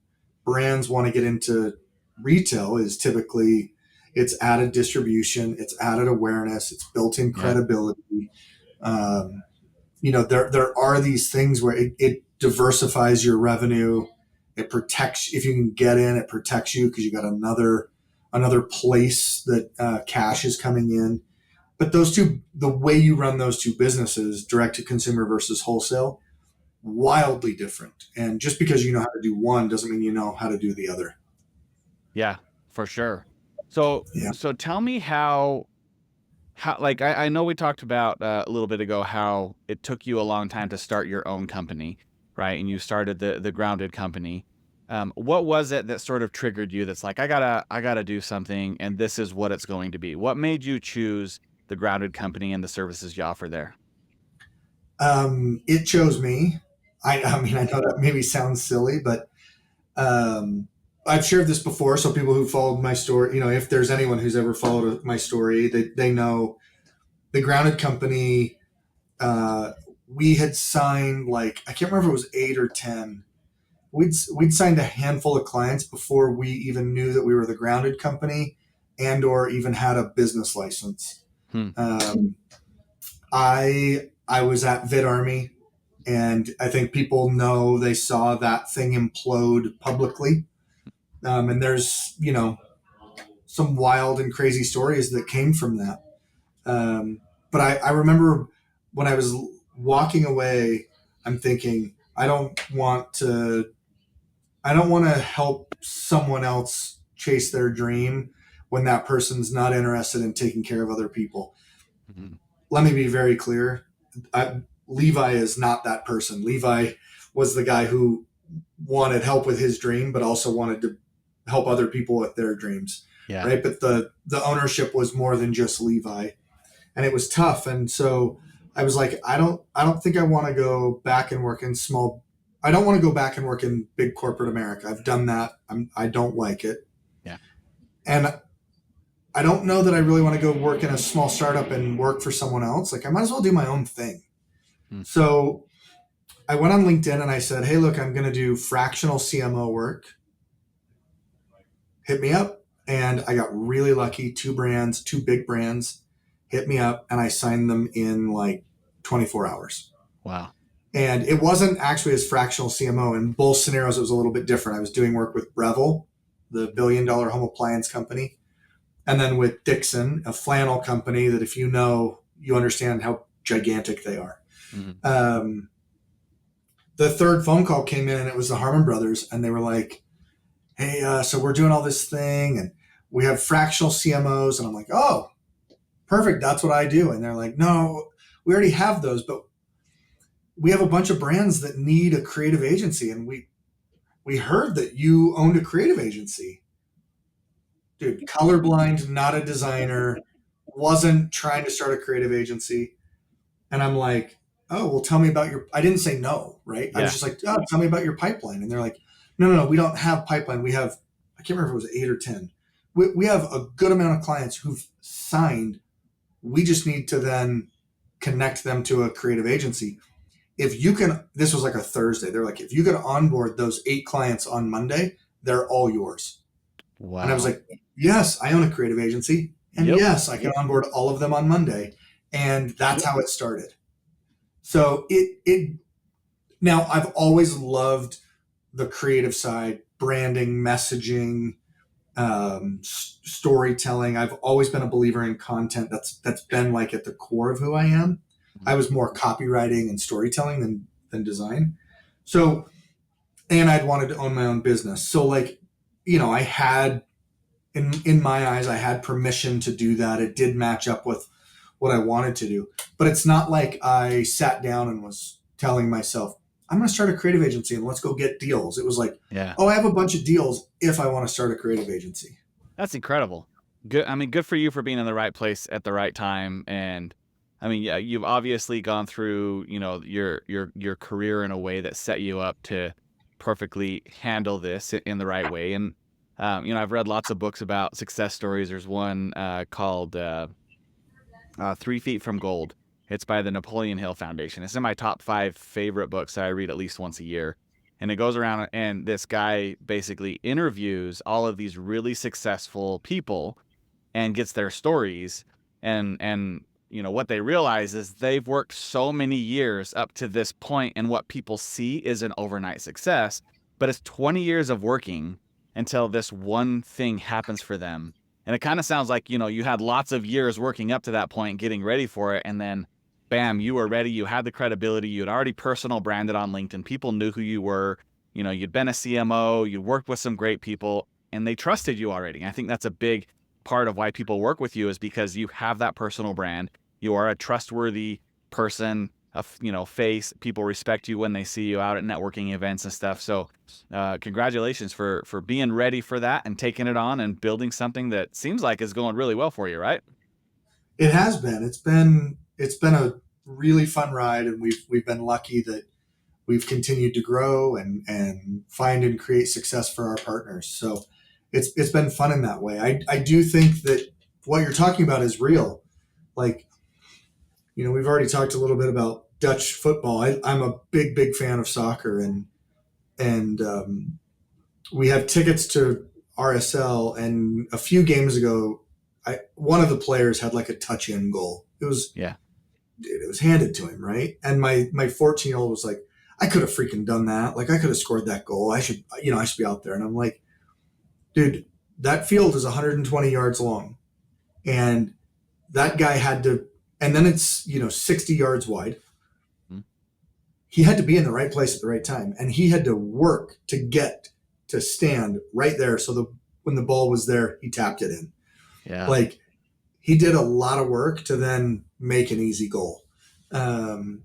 brands want to get into retail is typically it's added distribution, it's added awareness, it's built-in Yeah. credibility. There are these things where it diversifies your revenue. It protects, if you can get in, it protects you because you got another place that cash is coming in. But those two, the way you run those two businesses, direct to consumer versus wholesale, wildly different. And just because you know how to do one doesn't mean you know how to do the other. Yeah, for sure. So, Yeah. so tell me how like I know we talked about a little bit ago how it took you a long time to start your own company, right? And you started the Grounded company. What was it that sort of triggered you? That's like I gotta do something, and this is what it's going to be. What made you choose the Grounded company and the services you offer there? It chose me. I mean, I know that maybe sounds silly, but I've shared this before. So people who followed my story, if there's anyone who's ever followed my story, they know the Grounded company. Uh, we had signed like I can't remember if it was 8 or 10. We'd signed a handful of clients before we even knew that we were the Grounded company, and or even had a business license. Hmm. Um, I was at Vid Army, and I think people know they saw that thing implode publicly. And there's some wild and crazy stories that came from that. But I remember when I was walking away, I'm thinking I don't want to help someone else chase their dream when that person's not interested in taking care of other people. Mhm. Let me be very clear. Levi is not that person. Levi was the guy who wanted help with his dream, but also wanted to help other people with their dreams, Yeah. right? But the ownership was more than just Levi, and it was tough. And so I was like, I don't think I want to go back and work in small. I don't want to go back and work in big corporate America. I've done that. I don't like it, Yeah. and I don't know that I really want to go work in a small startup and work for someone else. Like I might as well do my own thing. Hmm. So I went on LinkedIn and I said, hey, look, I'm going to do fractional CMO work. Hit me up. And I got really lucky. Two big brands hit me up, and I signed them in like 24 hours. Wow. And it wasn't actually as fractional CMO. In both scenarios, it was a little bit different. I was doing work with Breville, the billion-dollar home appliance company, and then with Dixon, a flannel company that if you know, you understand how gigantic they are. Hmm. The third phone call came in, and it was the Harmon brothers, and they were like, hey, so we're doing all this thing, and we have fractional CMOs. And I'm like, oh, perfect. That's what I do. And they're like, no, we already have those, but we have a bunch of brands that need a creative agency. And we heard that you owned a creative agency. Dude, colorblind, not a designer, wasn't trying to start a creative agency. And I'm like, oh, well, tell me about I didn't say no, right? I was Yeah. just like, oh, tell me about your pipeline. And they're like, no, we don't have pipeline. We have, I can't remember if it was 8 or 10. We have a good amount of clients who've signed. We just need to then connect them to a creative agency. If you can, this was like a Thursday. They're like, if you could onboard those 8 clients on Monday, they're all yours. And I was Wow. like, yes, I own a creative agency. And Yep. yes, I can onboard all of them on Monday. And that's how it started. So it now I've always loved the creative side, branding, messaging, storytelling. I've always been a believer in content. That's been like at the core of who I am. I was more copywriting and storytelling than design. So, and I'd wanted to own my own business. So like, I had in my eyes, I had permission to do that. It did match up with what I wanted to do. But it's not like I sat down and was telling myself, I'm going to start a creative agency and let's go get deals. It was like, Yeah. oh, I have a bunch of deals if I want to start a creative agency. That's incredible. Good. I mean, good for you for being in the right place at the right time. And I mean, yeah, you've obviously gone through, your career in a way that set you up to perfectly handle this in the right way. And I've read lots of books about success stories. There's one called 3 Feet from Gold. It's by the Napoleon Hill Foundation. It's in my top 5 favorite books that I read at least once a year. And it goes around, and this guy basically interviews all of these really successful people and gets their stories. And what they realize is they've worked so many years up to this point, and what people see is an overnight success, but it's 20 years of working until this one thing happens for them. And it kind of sounds like, you had lots of years working up to that point, getting ready for it. And then bam, you were ready. You had the credibility. You had already personal branded on LinkedIn. People knew who you were. You'd been a CMO, you'd worked with some great people, and they trusted you already. I think that's a big part of why people work with you is because you have that personal brand. You are a trustworthy person, face. People respect you when they see you out at networking events and stuff. So congratulations for being ready for that and taking it on and building something that seems like is going really well for you, right? It has been. It's been a really fun ride, and we've been lucky that we've continued to grow and find and create success for our partners. So it's been fun in that way. I do think that what you're talking about is real. Like, we've already talked a little bit about Dutch football. I'm a big fan of soccer, and we have tickets to RSL. And a few games ago, one of the players had like a touch-in goal. Yeah. It was handed to him, right? And my 14-year-old was like, I could have freaking done that. Like, I could have scored that goal. I should be out there. And I'm like, dude, that field is 120 yards long, and that guy had to, and then it's 60 yards wide. Mm-hmm. He had to be in the right place at the right time, and he had to work to get to stand right there. So when the ball was there, he tapped it in. Yeah. Like, he did a lot of work to then make an easy goal. And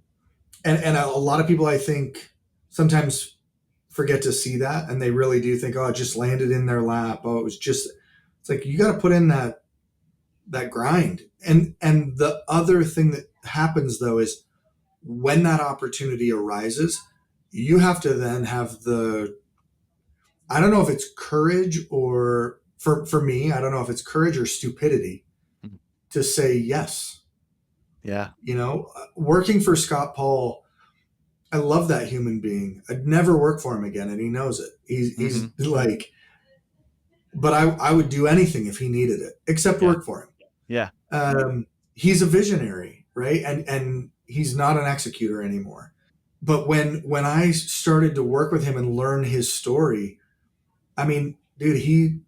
a lot of people, I think, sometimes forget to see that, and they really do think, oh, it just landed in their lap. Oh, it's like, you got to put in that grind. And the other thing that happens, though, is when that opportunity arises, you have to then have I don't know if it's courage, or for me, I don't know if it's courage or stupidity to say yes. Yeah. Working for Scott Paul, I love that human being. I'd never work for him again, and he knows it. He's like, but I would do anything if he needed it, except work for him. Yeah. He's a visionary, right? And he's not an executor anymore. But when I started to work with him and learn his story, I mean, dude, he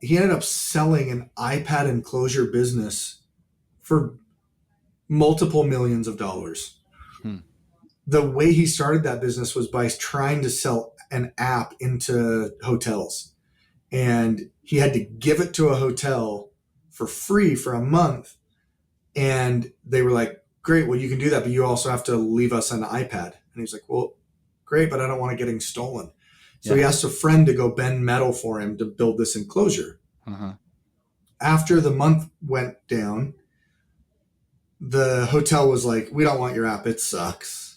ended up selling an iPad enclosure business for multiple millions of dollars. The way he started that business was by trying to sell an app into hotels. And he had to give it to a hotel for free for a month. And they were like, great, well, you can do that, but you also have to leave us an iPad. And he's like, well, great, but I don't want it getting stolen. So he asked a friend to go bend metal for him to build this enclosure. After the month went down, the hotel was like, we don't want your app. It sucks.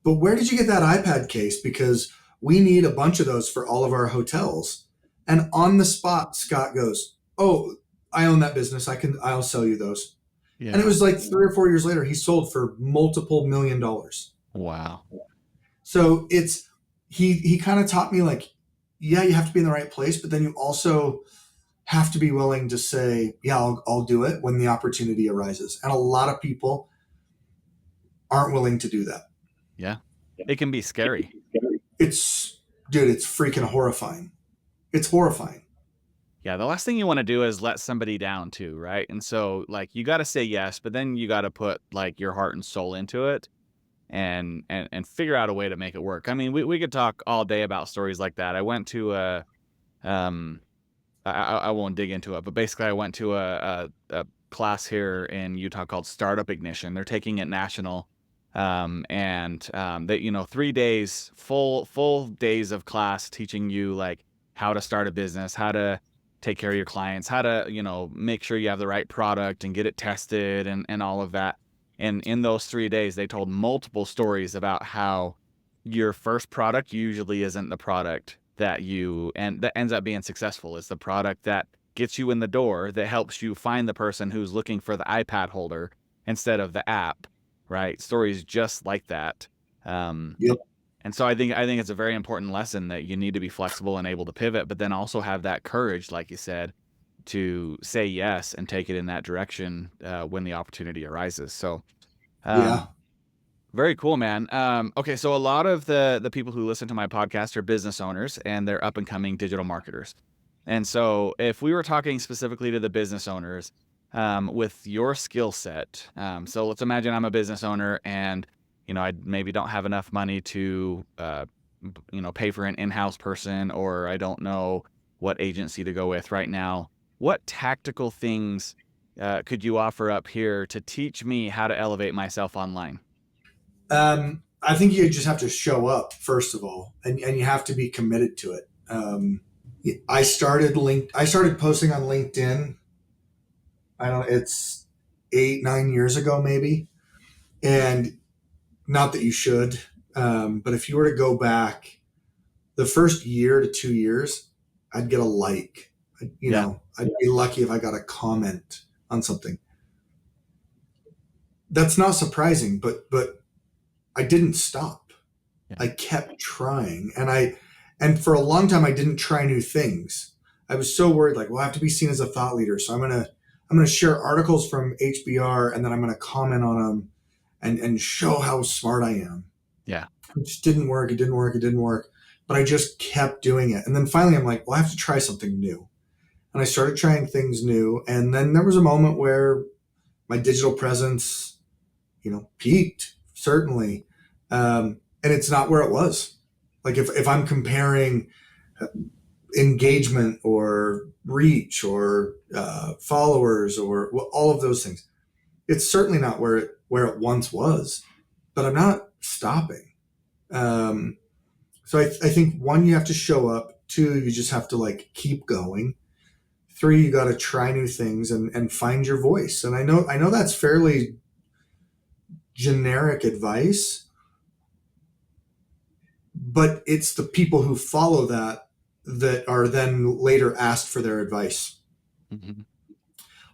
But where did you get that iPad case? Because we need a bunch of those for all of our hotels. And on the spot, Scott goes, oh, I own that business. I'll sell you those. Yeah. And it was like 3 or 4 years later, he sold for multiple $1 million. Wow. So he kind of taught me, like, yeah, you have to be in the right place, but then you also have to be willing to say, yeah, I'll do it when the opportunity arises. And a lot of people aren't willing to do that. Yeah. It can be scary. It's freaking horrifying. It's horrifying. Yeah. The last thing you want to do is let somebody down too, right? And so, like, you got to say yes, but then you got to put like your heart and soul into it and figure out a way to make it work. I mean, we could talk all day about stories like that. I went to I won't dig into it, but basically I went to a class here in Utah called Startup Ignition. They're taking it national. They 3 days, full days of class teaching you like how to start a business, how to take care of your clients, how to, make sure you have the right product and get it tested and all of that. And in those 3 days, they told multiple stories about how your first product usually isn't the product that ends up being successful. It's the product that gets you in the door, that helps you find the person who's looking for the iPad holder instead of the app. Right. Stories just like that. Yep. And so I think it's a very important lesson that you need to be flexible and able to pivot, but then also have that courage, like you said, to say yes and take it in that direction when the opportunity arises. So, very cool, man. Okay. So a lot of the people who listen to my podcast are business owners and they're up and coming digital marketers. And so if we were talking specifically to the business owners, with your skill set. So let's imagine I'm a business owner and, I maybe don't have enough money to, pay for an in-house person, or I don't know what agency to go with right now. what tactical things could you offer up here to teach me how to elevate myself online? I think you just have to show up first of all, and you have to be committed to it. I started posting on LinkedIn. It's 8, 9 years ago, maybe. And not that you should, but if you were to go back the first year to 2 years, I'd get a like. Yeah. I'd be lucky if I got a comment on something. That's not surprising, but I didn't stop. Yeah. I kept trying, and for a long time I didn't try new things. I was so worried, like, well, I have to be seen as a thought leader, so I'm gonna share articles from HBR, and then I'm gonna comment on them and show how smart I am. Yeah. It just didn't work. It didn't work. It didn't work. But I just kept doing it, and then finally I'm like, well, I have to try something new, and I started trying things new, and then there was a moment where my digital presence, peaked, certainly. And it's not where it was. Like if I'm comparing engagement or reach or followers or all of those things, it's certainly not where it once was. But I'm not stopping. So I think one, you have to show up. Two, you just have to like keep going. Three, you got to try new things and find your voice. And I know that's fairly generic advice, but it's the people who follow that are then later asked for their advice. Mm-hmm.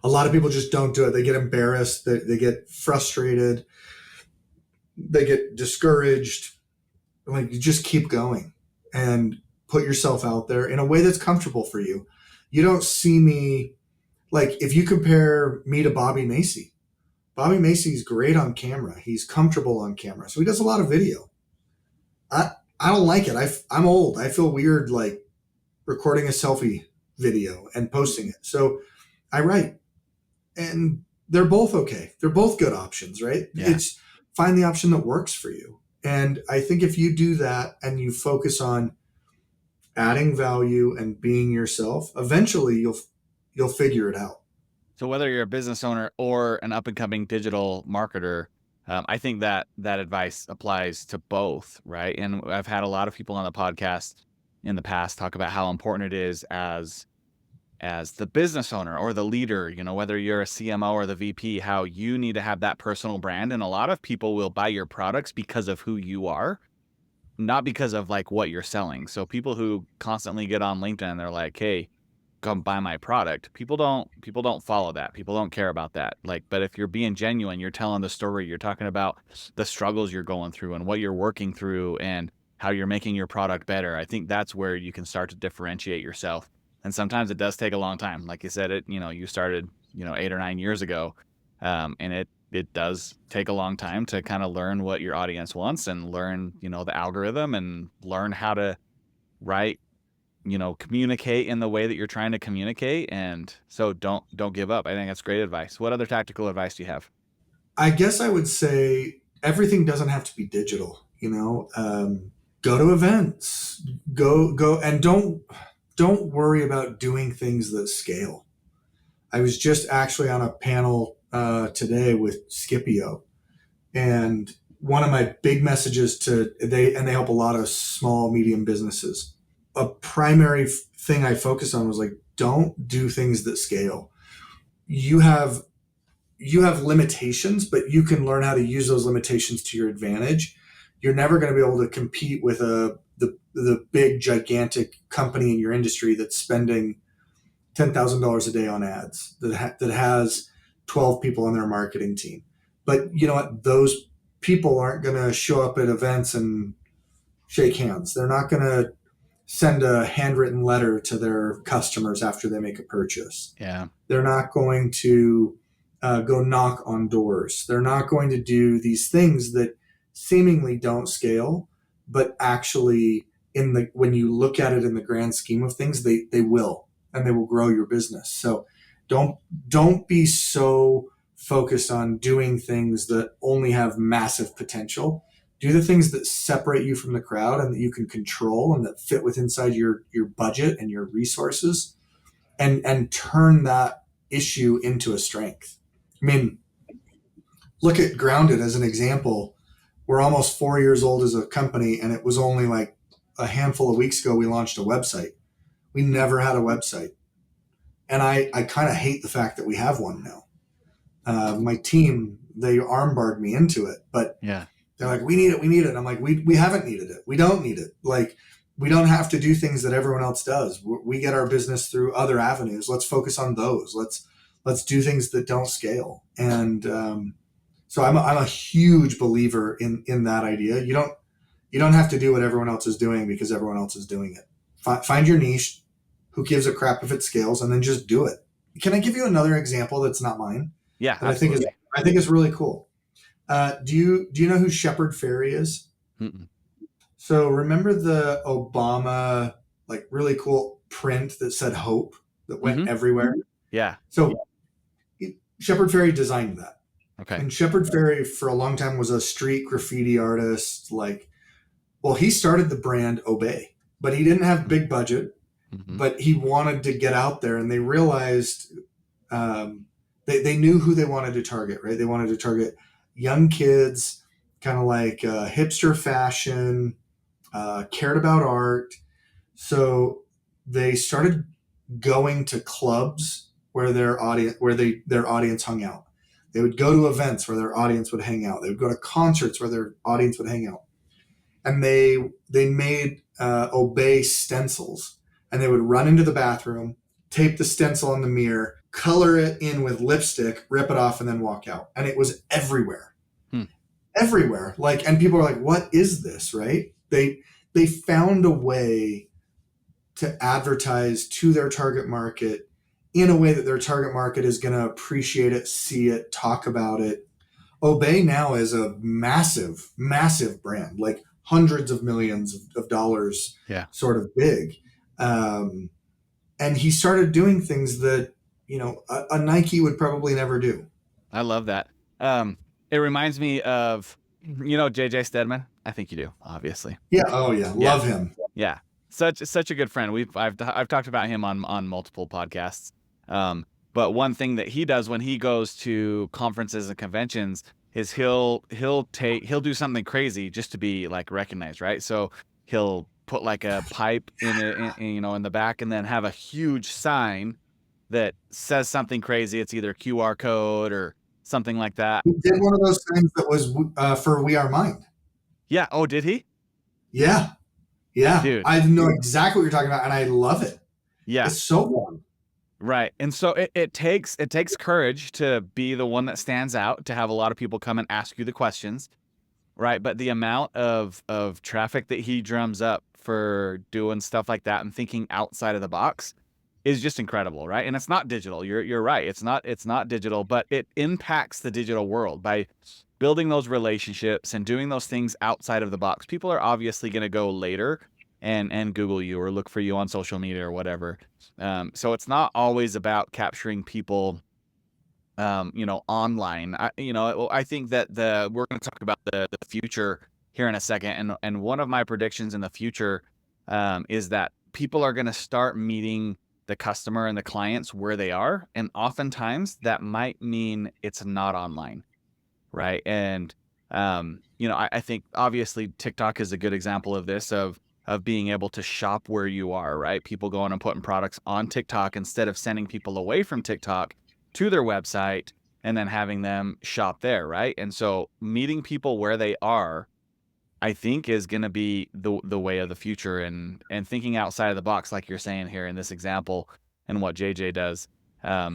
A lot of people just don't do it. They get embarrassed, they get frustrated, they get discouraged. Like, you just keep going and put yourself out there in a way that's comfortable for you. You don't see me, like, if you compare me to Bobby Macy's great on camera. He's comfortable on camera. So he does a lot of video. I don't like it. I'm old. I feel weird like recording a selfie video and posting it. So I write, and they're both okay. They're both good options, right? Yeah. It's find the option that works for you. And I think if you do that and you focus on adding value and being yourself, eventually you'll figure it out. So whether you're a business owner or an up and coming digital marketer, I think that advice applies to both, right? And I've had a lot of people on the podcast in the past talk about how important it is as the business owner or the leader, whether you're a CMO or the VP, how you need to have that personal brand. And a lot of people will buy your products because of who you are, not because of like what you're selling. So people who constantly get on LinkedIn, they're like, hey, come buy my product. People don't follow that. People don't care about that. Like, but if you're being genuine, you're telling the story, you're talking about the struggles you're going through and what you're working through and how you're making your product better. I think that's where you can start to differentiate yourself. And sometimes it does take a long time. Like you said, you started, 8 or 9 years ago. And it does take a long time to kind of learn what your audience wants and learn, the algorithm and learn how to write, communicate in the way that you're trying to communicate. And so don't give up. I think that's great advice. What other tactical advice do you have? I guess I would say everything doesn't have to be digital, go to events, go and don't worry about doing things that scale. I was just actually on a panel today with Scipio, and one of my big messages they help a lot of small, medium businesses. A primary thing I focus on was like, don't do things that scale. You have limitations, but you can learn how to use those limitations to your advantage. You're never going to be able to compete with the big, gigantic company in your industry that's spending $10,000 a day on ads, that has 12 people on their marketing team. But you know what? Those people aren't going to show up at events and shake hands. They're not going to send a handwritten letter to their customers after they make a purchase. Yeah. They're not going to go knock on doors. They're not going to do these things that seemingly don't scale, but actually when you look at it in the grand scheme of things, they will, and they will grow your business. So don't be so focused on doing things that only have massive potential. Do the things that separate you from the crowd and that you can control and that fit with inside your budget and your resources, and turn that issue into a strength. I mean, look at Grounded as an example. We're almost 4 years old as a company, and it was only like a handful of weeks ago we launched a website. We never had a website. And I kind of hate the fact that we have one now. My team, they armbarred me into it, but Yeah. they're like, we need it. And I'm like, we haven't needed it. We don't need it. Like, we don't have to do things that everyone else does. We get our business through other avenues. Let's focus on those. Let's do things that don't scale. And so I'm a huge believer in that idea. You don't have to do what everyone else is doing because everyone else is doing it. Find your niche. Who gives a crap if it scales, and then just do it. Can I give you another example that's not mine? Yeah, That absolutely. I think is really cool. Do you know who Shepard Fairey is? Mm-mm. So remember the Obama like really cool print that said hope that went everywhere? Yeah. So Shepard Fairey designed that. Okay. And Shepard Fairey for a long time was a street graffiti artist. Like, well, he started the brand Obey, but he didn't have big budget. But he wanted to get out there, and they realized they knew who they wanted to target, right? They wanted to target young kids, kind of like hipster fashion, cared about art. So they started going to clubs where their audience hung out. They would go to events where their audience would hang out. They would go to concerts where their audience would hang out. And they made Obey stencils, and they would run into the bathroom, tape the stencil on the mirror, color it in with lipstick, rip it off, and then walk out. And it was everywhere. Everywhere. Like, and people are like, what is this, right? They found a way to advertise to their target market in a way that their target market is going to appreciate it, see it, talk about it. Obey now is a massive, massive brand, like hundreds of millions of dollars, sort of big. And he started doing things that, a Nike would probably never do. I love that. It reminds me of, JJ Stedman. I think you do, obviously. Yeah. Oh yeah. Love him. Yeah. Such a good friend. I've talked about him on multiple podcasts. But one thing that he does when he goes to conferences and conventions is he'll do something crazy just to be like recognized, right? So he'll put like a pipe in the back, and then have a huge sign that says something crazy. It's either QR code or something like that. He did one of those things that was for We Are Mind. Yeah. Oh, did he? Yeah. Yeah. Dude. I know exactly what you're talking about, and I love it. Yeah. It's so fun. Right. And so it takes courage to be the one that stands out, to have a lot of people come and ask you the questions. Right. But the amount of traffic that he drums up for doing stuff like that and thinking outside of the box is just incredible. Right. And it's not digital. You're right. It's not digital, but it impacts the digital world by building those relationships and doing those things outside of the box. People are obviously going to go later and Google you or look for you on social media or whatever. So it's not always about capturing people, online. I think that we're going to talk about the future here in a second. And one of my predictions in the future is that people are going to start meeting the customer and the clients where they are. And oftentimes that might mean it's not online. Right. And, I think obviously TikTok is a good example of this, of being able to shop where you are, right? People going and putting products on TikTok instead of sending people away from TikTok to their website and then having them shop there, right? And so meeting people where they are, I think, is going to be the way of the future, and thinking outside of the box, like you're saying here in this example and what JJ does. I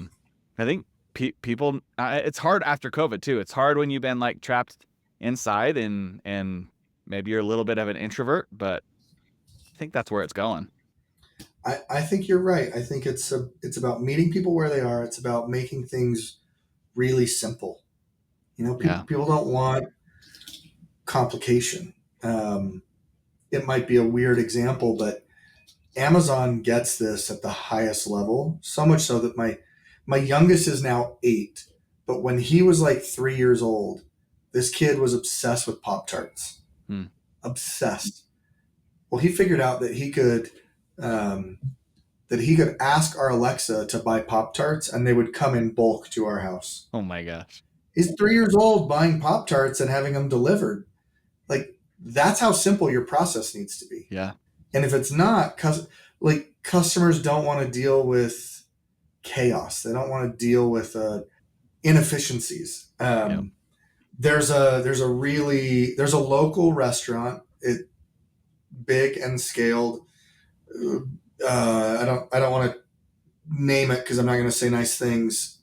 think people, it's hard after COVID too. It's hard when you've been like trapped inside and maybe you're a little bit of an introvert, but I think that's where it's going. I think you're right. I think it's about meeting people where they are. It's about making things really simple. People don't want complication. It might be a weird example, but Amazon gets this at the highest level, so much so that my youngest is now 8, but when he was like 3 years old, this kid was obsessed with Pop-Tarts. Obsessed. Well, he figured out that he could, that he could ask our Alexa to buy Pop-Tarts and they would come in bulk to our house. Oh my gosh. He's 3 years old buying Pop-Tarts and having them delivered. Like, that's how simple your process needs to be. Yeah. And if it's not, customers don't want to deal with chaos. They don't want to deal with inefficiencies. There's a local restaurant, big and scaled. I don't want to name it because I'm not going to say nice things.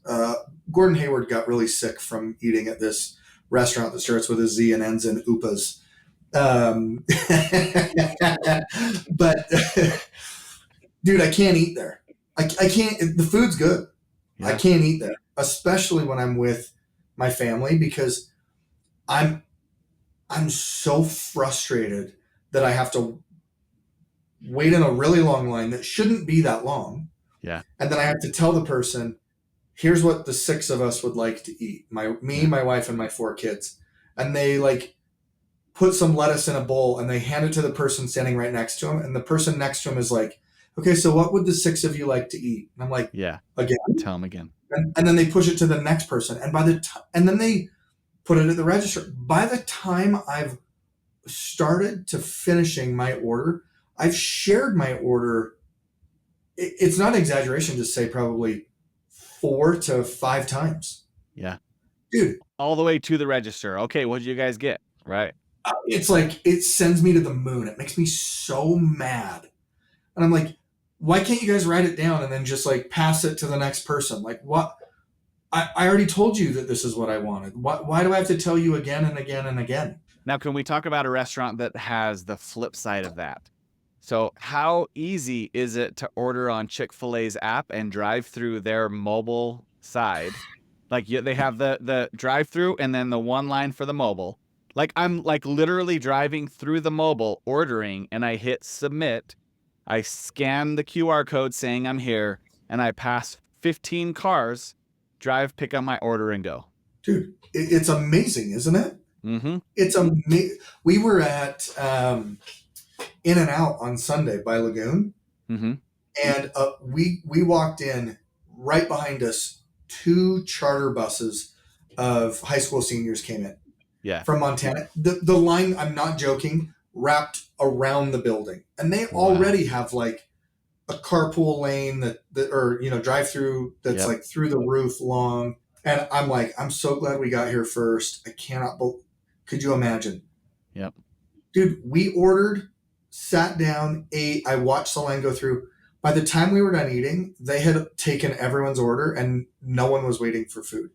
Gordon Hayward got really sick from eating at this restaurant that starts with a Z and ends in Upas. But dude, I can't eat there. I can't. The food's good. Yeah. I can't eat there, especially when I'm with my family, because I'm so frustrated that I have to wait in a really long line that shouldn't be that long. Yeah. And then I have to tell the person, here's what the 6 of us would like to eat. My wife, and my 4 kids. And they put some lettuce in a bowl and they hand it to the person standing right next to him. And the person next to him is like, okay, so what would the 6 of you like to eat? And I'm like, yeah, again, tell them again. And then they push it to the next person. And and then they put it at the register. By the time I've started to finishing my order, I've shared my order. It's not an exaggeration to say probably 4 to 5 times. Yeah. Dude. All the way to the register. Okay, what did you guys get? Right. It's like, it sends me to the moon. It makes me so mad. And I'm like, why can't you guys write it down and then just pass it to the next person? Like, what? I already told you that this is what I wanted. Why do I have to tell you again and again and again? Now, can we talk about a restaurant that has the flip side of that? So how easy is it to order on Chick-fil-A's app and drive through their mobile side? They have the drive-through and then the one line for the mobile. I'm literally driving through the mobile, ordering, and I hit submit. I scan the QR code saying I'm here, and I pass 15 cars, drive, pick up my order, and go. Dude, it's amazing, isn't it? Mm-hmm. It's amazing. We were at In-N-Out on Sunday by Lagoon, mm-hmm. and we walked in. Right behind us, 2 charter buses of high school seniors came in. Yeah. From Montana. The line, I'm not joking, wrapped around the building. And they already have a carpool lane or drive through that's through the roof long. And I'm like, I'm so glad we got here first. I cannot could you imagine? Yep. Dude, we ordered, sat down, ate, I watched the line go through. By the time we were done eating, they had taken everyone's order and no one was waiting for food.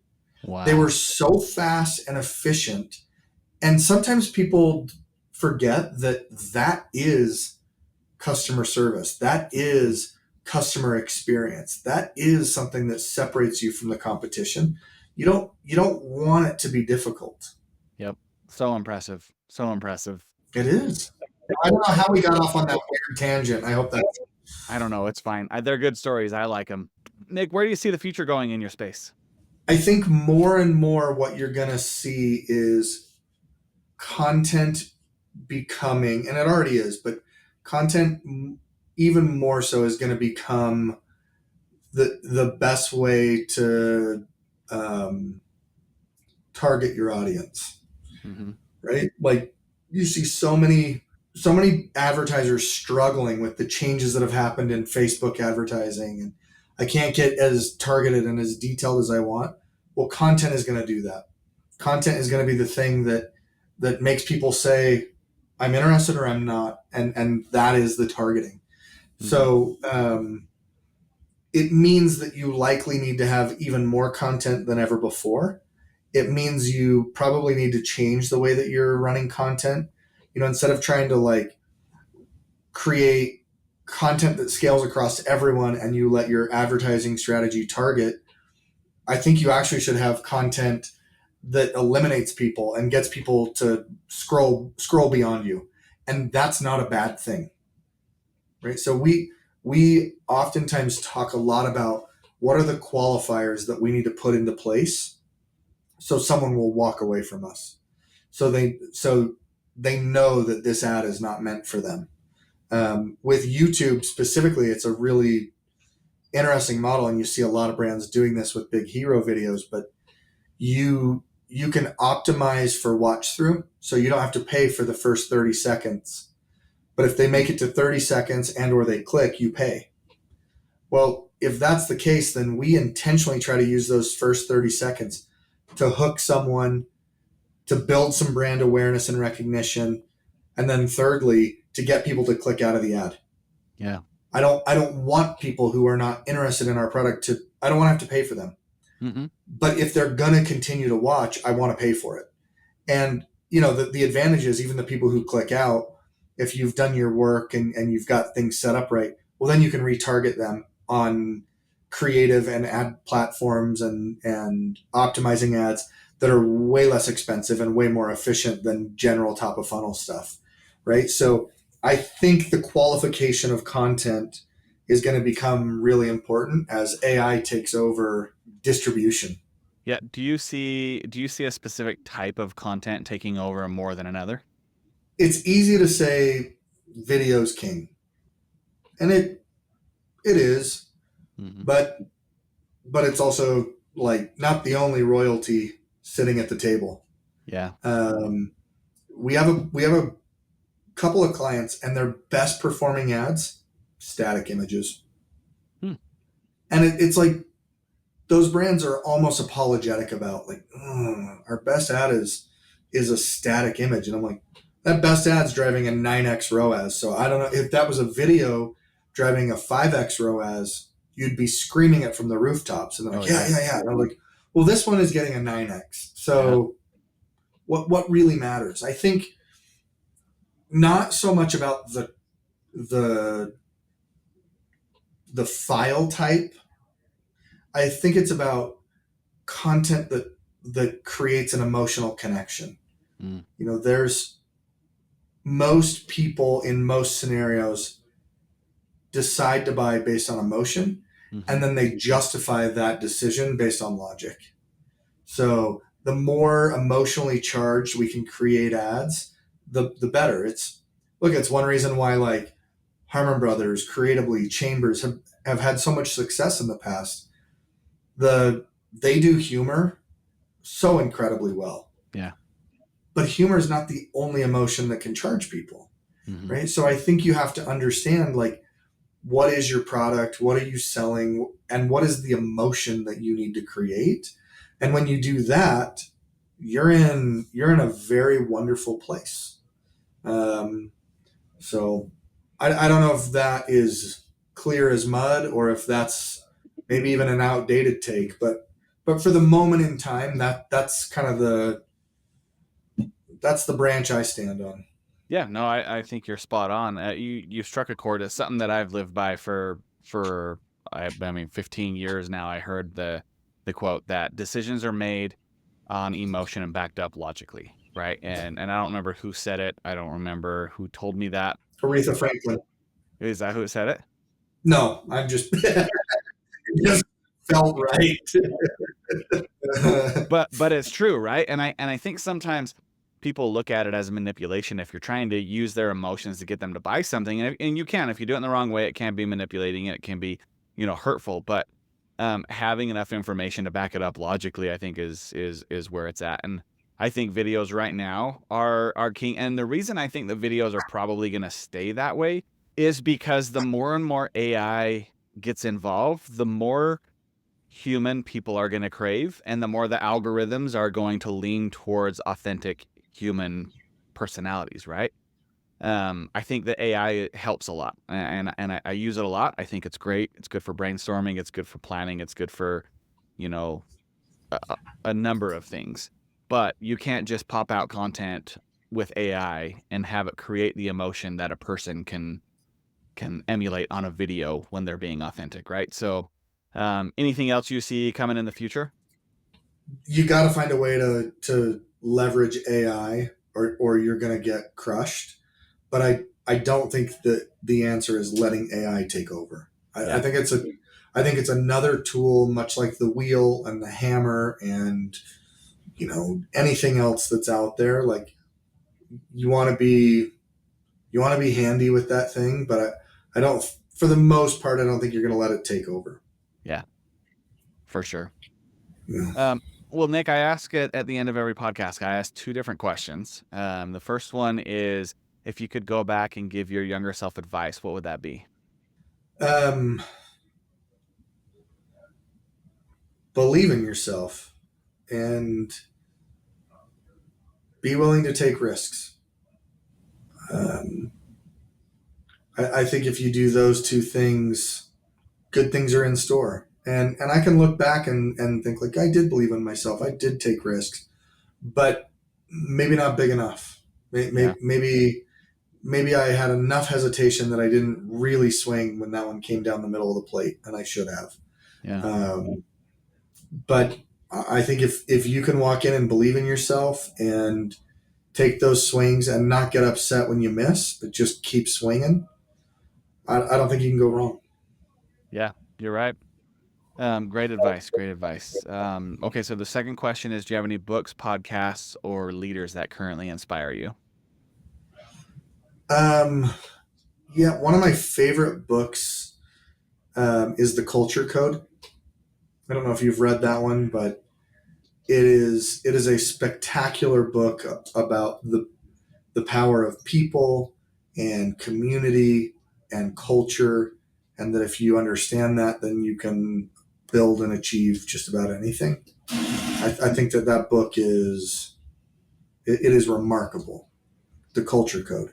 Wow. They were so fast and efficient. And sometimes people forget that is customer service. That is customer experience. That is something that separates you from the competition. You don't want it to be difficult. Yep. So impressive. So impressive. It is. I don't know how we got off on that weird tangent. I don't know. It's fine. They're good stories. I like them. Nick, where do you see the future going in your space? I think more and more what you're going to see is content becoming, and it already is, but content even more so is going to become the best way to target your audience. Mm-hmm. Right? You see so many advertisers struggling with the changes that have happened in Facebook advertising, and I can't get as targeted and as detailed as I want. Well, content is going to do that. Content is going to be the thing that makes people say, I'm interested or I'm not. And that is the targeting. Mm-hmm. So it means that you likely need to have even more content than ever before. It means you probably need to change the way that you're running content. Instead of trying to create content that scales across everyone and you let your advertising strategy target, I think you actually should have content that eliminates people and gets people to scroll beyond you. And that's not a bad thing. Right? So we oftentimes talk a lot about what are the qualifiers that we need to put into place so someone will walk away from us. So they know that this ad is not meant for them. With YouTube specifically, it's a really interesting model, and you see a lot of brands doing this with big hero videos, but you can optimize for watch through, so you don't have to pay for the first 30 seconds. But if they make it to 30 seconds and or they click, you pay. Well, if that's the case, then we intentionally try to use those first 30 seconds to hook someone, to build some brand awareness and recognition, and then thirdly, to get people to click out of the ad. Yeah. I don't want people who are not interested in our product to, I don't want to have to pay for them. Mm-hmm. But if they're going to continue to watch, I want to pay for it. And, the advantage is even the people who click out, if you've done your work and you've got things set up right, well, then you can retarget them on creative and ad platforms and optimizing ads that are way less expensive and way more efficient than general top of funnel stuff. Right. So I think the qualification of content is going to become really important as AI takes over distribution. Yeah. Do you see a specific type of content taking over more than another? It's easy to say video's king, and it is, Mm-hmm. but it's also like not the only royalty sitting at the table. Yeah. We have a couple of clients, and their best performing ads, static images. Hmm. And it's like those brands are almost apologetic about like, our best ad is a static image. And I'm like, that best ad's driving a 9x ROAS. So I don't know if that was a video driving a 5x ROAS, you'd be screaming it from the rooftops. And they're like, yeah. And I'm like, well, this one is getting a 9x. So what really matters? I think not so much about the file type. I think it's about content that creates an emotional connection. Mm. There's most people in most scenarios decide to buy based on emotion, Mm-hmm. and then they justify that decision based on logic. So the more emotionally charged we can create ads, the better. It's one reason why like Harmon Brothers, creatively, Chambers have had so much success in the past. They do humor so incredibly well. Yeah. But humor is not the only emotion that can charge people, Mm-hmm. right? So I think you have to understand like, what is your product? What are you selling? And what is the emotion that you need to create? And when you do that, you're in a very wonderful place. So I don't know if that is clear as mud or if that's maybe even an outdated take, but for the moment in time, that's kind of that's the branch I stand on. Yeah, no, I think you're spot on. You struck a chord. It's something that I've lived by for I mean 15 years now. I heard the quote that decisions are made on emotion and backed up logically, right? And I don't remember who said it. I don't remember who told me that. Aretha Franklin. Is that who said it? No, I'm just it just felt right. But it's true, right? And I think sometimes people look at it as manipulation if you're trying to use their emotions to get them to buy something, and you can, if you do it in the wrong way, it can be manipulating, it can be hurtful, but having enough information to back it up logically, I think is where it's at. And I think videos right now are king, and the reason I think the videos are probably going to stay that way is because the more and more AI gets involved, the more human people are going to crave, and the more the algorithms are going to lean towards authentic human personalities, right? I think that AI helps a lot, and I use it a lot. I think it's great. It's good for brainstorming. It's good for planning. It's good for, you know, a number of things. But you can't just pop out content with AI and have it create the emotion that a person can emulate on a video when they're being authentic, right? So, anything else you see coming in the future? You got to find a way to leverage AI, or you're going to get crushed. But I don't think that the answer is letting AI take over. Yeah. I think it's another tool, much like the wheel and the hammer and anything else that's out there. Like you want to be handy with that thing, but I don't. for the most part, I don't think you're going to let it take over. Yeah, for sure. Yeah. Well, Nick, I ask it at the end of every podcast. I ask 2 different questions. The first one is, if you could go back and give your younger self advice, what would that be? Believe in yourself and be willing to take risks. I think if you do those 2 things, good things are in store. And I can look back and think like, I did believe in myself. I did take risks, but maybe not big enough. Yeah. Maybe I had enough hesitation that I didn't really swing when that one came down the middle of the plate, and I should have. Yeah. But I think if you can walk in and believe in yourself and take those swings and not get upset when you miss, but just keep swinging, I don't think you can go wrong. Yeah, you're right. Great advice. Great advice. Okay, so the second question is, do you have any books, podcasts, or leaders that currently inspire you? Yeah, one of my favorite books is The Culture Code. I don't know if you've read that one, but it is a spectacular book about the power of people and community and culture, and that if you understand that, then you can build and achieve just about anything. I think that book is it is remarkable. The Culture Code.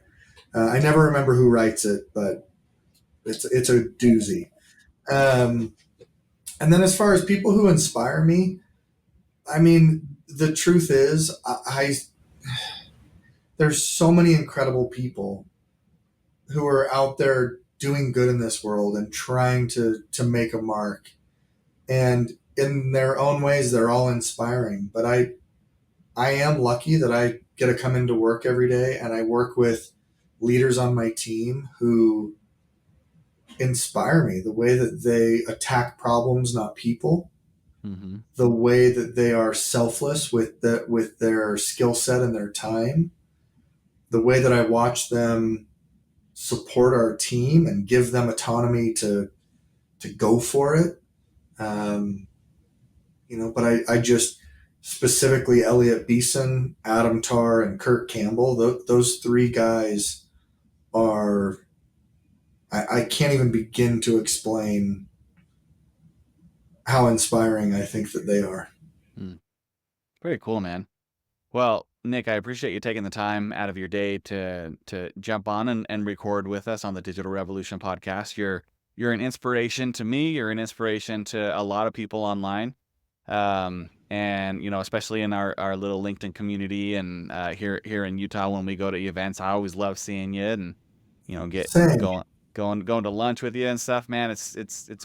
I never remember who writes it, but it's a doozy. Um, and then as far as people who inspire me, I mean, the truth is, there's so many incredible people who are out there doing good in this world and trying to make a mark. And in their own ways, they're all inspiring. But I am lucky that I get to come into work every day, and I work with leaders on my team who inspire me. The way that they attack problems, not people. Mm-hmm. The way that they are selfless with their skill set and their time. The way that I watch them support our team and give them autonomy to go for it. But I just specifically Elliot Beeson, Adam Tarr, and Kurt Campbell. Those 3 guys are. I can't even begin to explain how inspiring I think that they are. Very cool, man. Well, Nick, I appreciate you taking the time out of your day to jump on and record with us on the Digital Revolution podcast. You're an inspiration to me. You're an inspiration to a lot of people online, and especially in our little LinkedIn community and here in Utah when we go to events. I always love seeing you and get Same. going to lunch with you and stuff, man. It's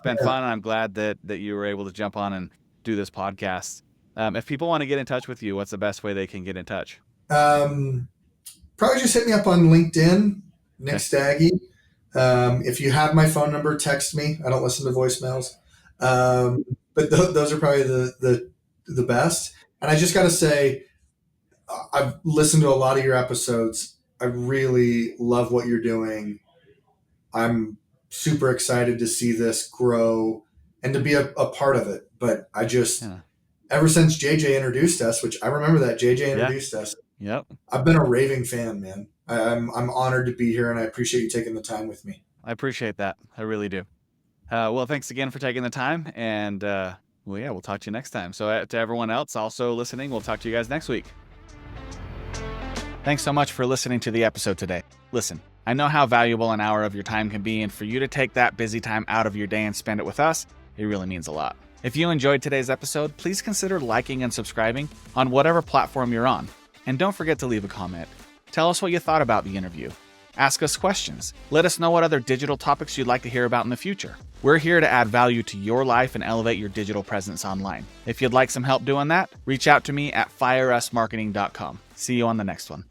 been fun, and I'm glad that you were able to jump on and do this podcast. If people want to get in touch with you, what's the best way they can get in touch? Probably just hit me up on LinkedIn, Nick Stagge. If you have my phone number, text me. I don't listen to voicemails, but those are probably the best. And I just got to say, I've listened to a lot of your episodes. I really love what you're doing. I'm super excited to see this grow and to be a part of it. But I just, ever since JJ introduced us, which I remember that JJ introduced us, Yep. I've been a raving fan, man. I'm honored to be here, and I appreciate you taking the time with me. I appreciate that. I really do. Well, thanks again for taking the time, and we'll talk to you next time. So to everyone else also listening, we'll talk to you guys next week. Thanks so much for listening to the episode today. Listen, I know how valuable an hour of your time can be, and for you to take that busy time out of your day and spend it with us, it really means a lot. If you enjoyed today's episode, please consider liking and subscribing on whatever platform you're on. And don't forget to leave a comment. Tell us what you thought about the interview. Ask us questions. Let us know what other digital topics you'd like to hear about in the future. We're here to add value to your life and elevate your digital presence online. If you'd like some help doing that, reach out to me at fireusmarketing.com. See you on the next one.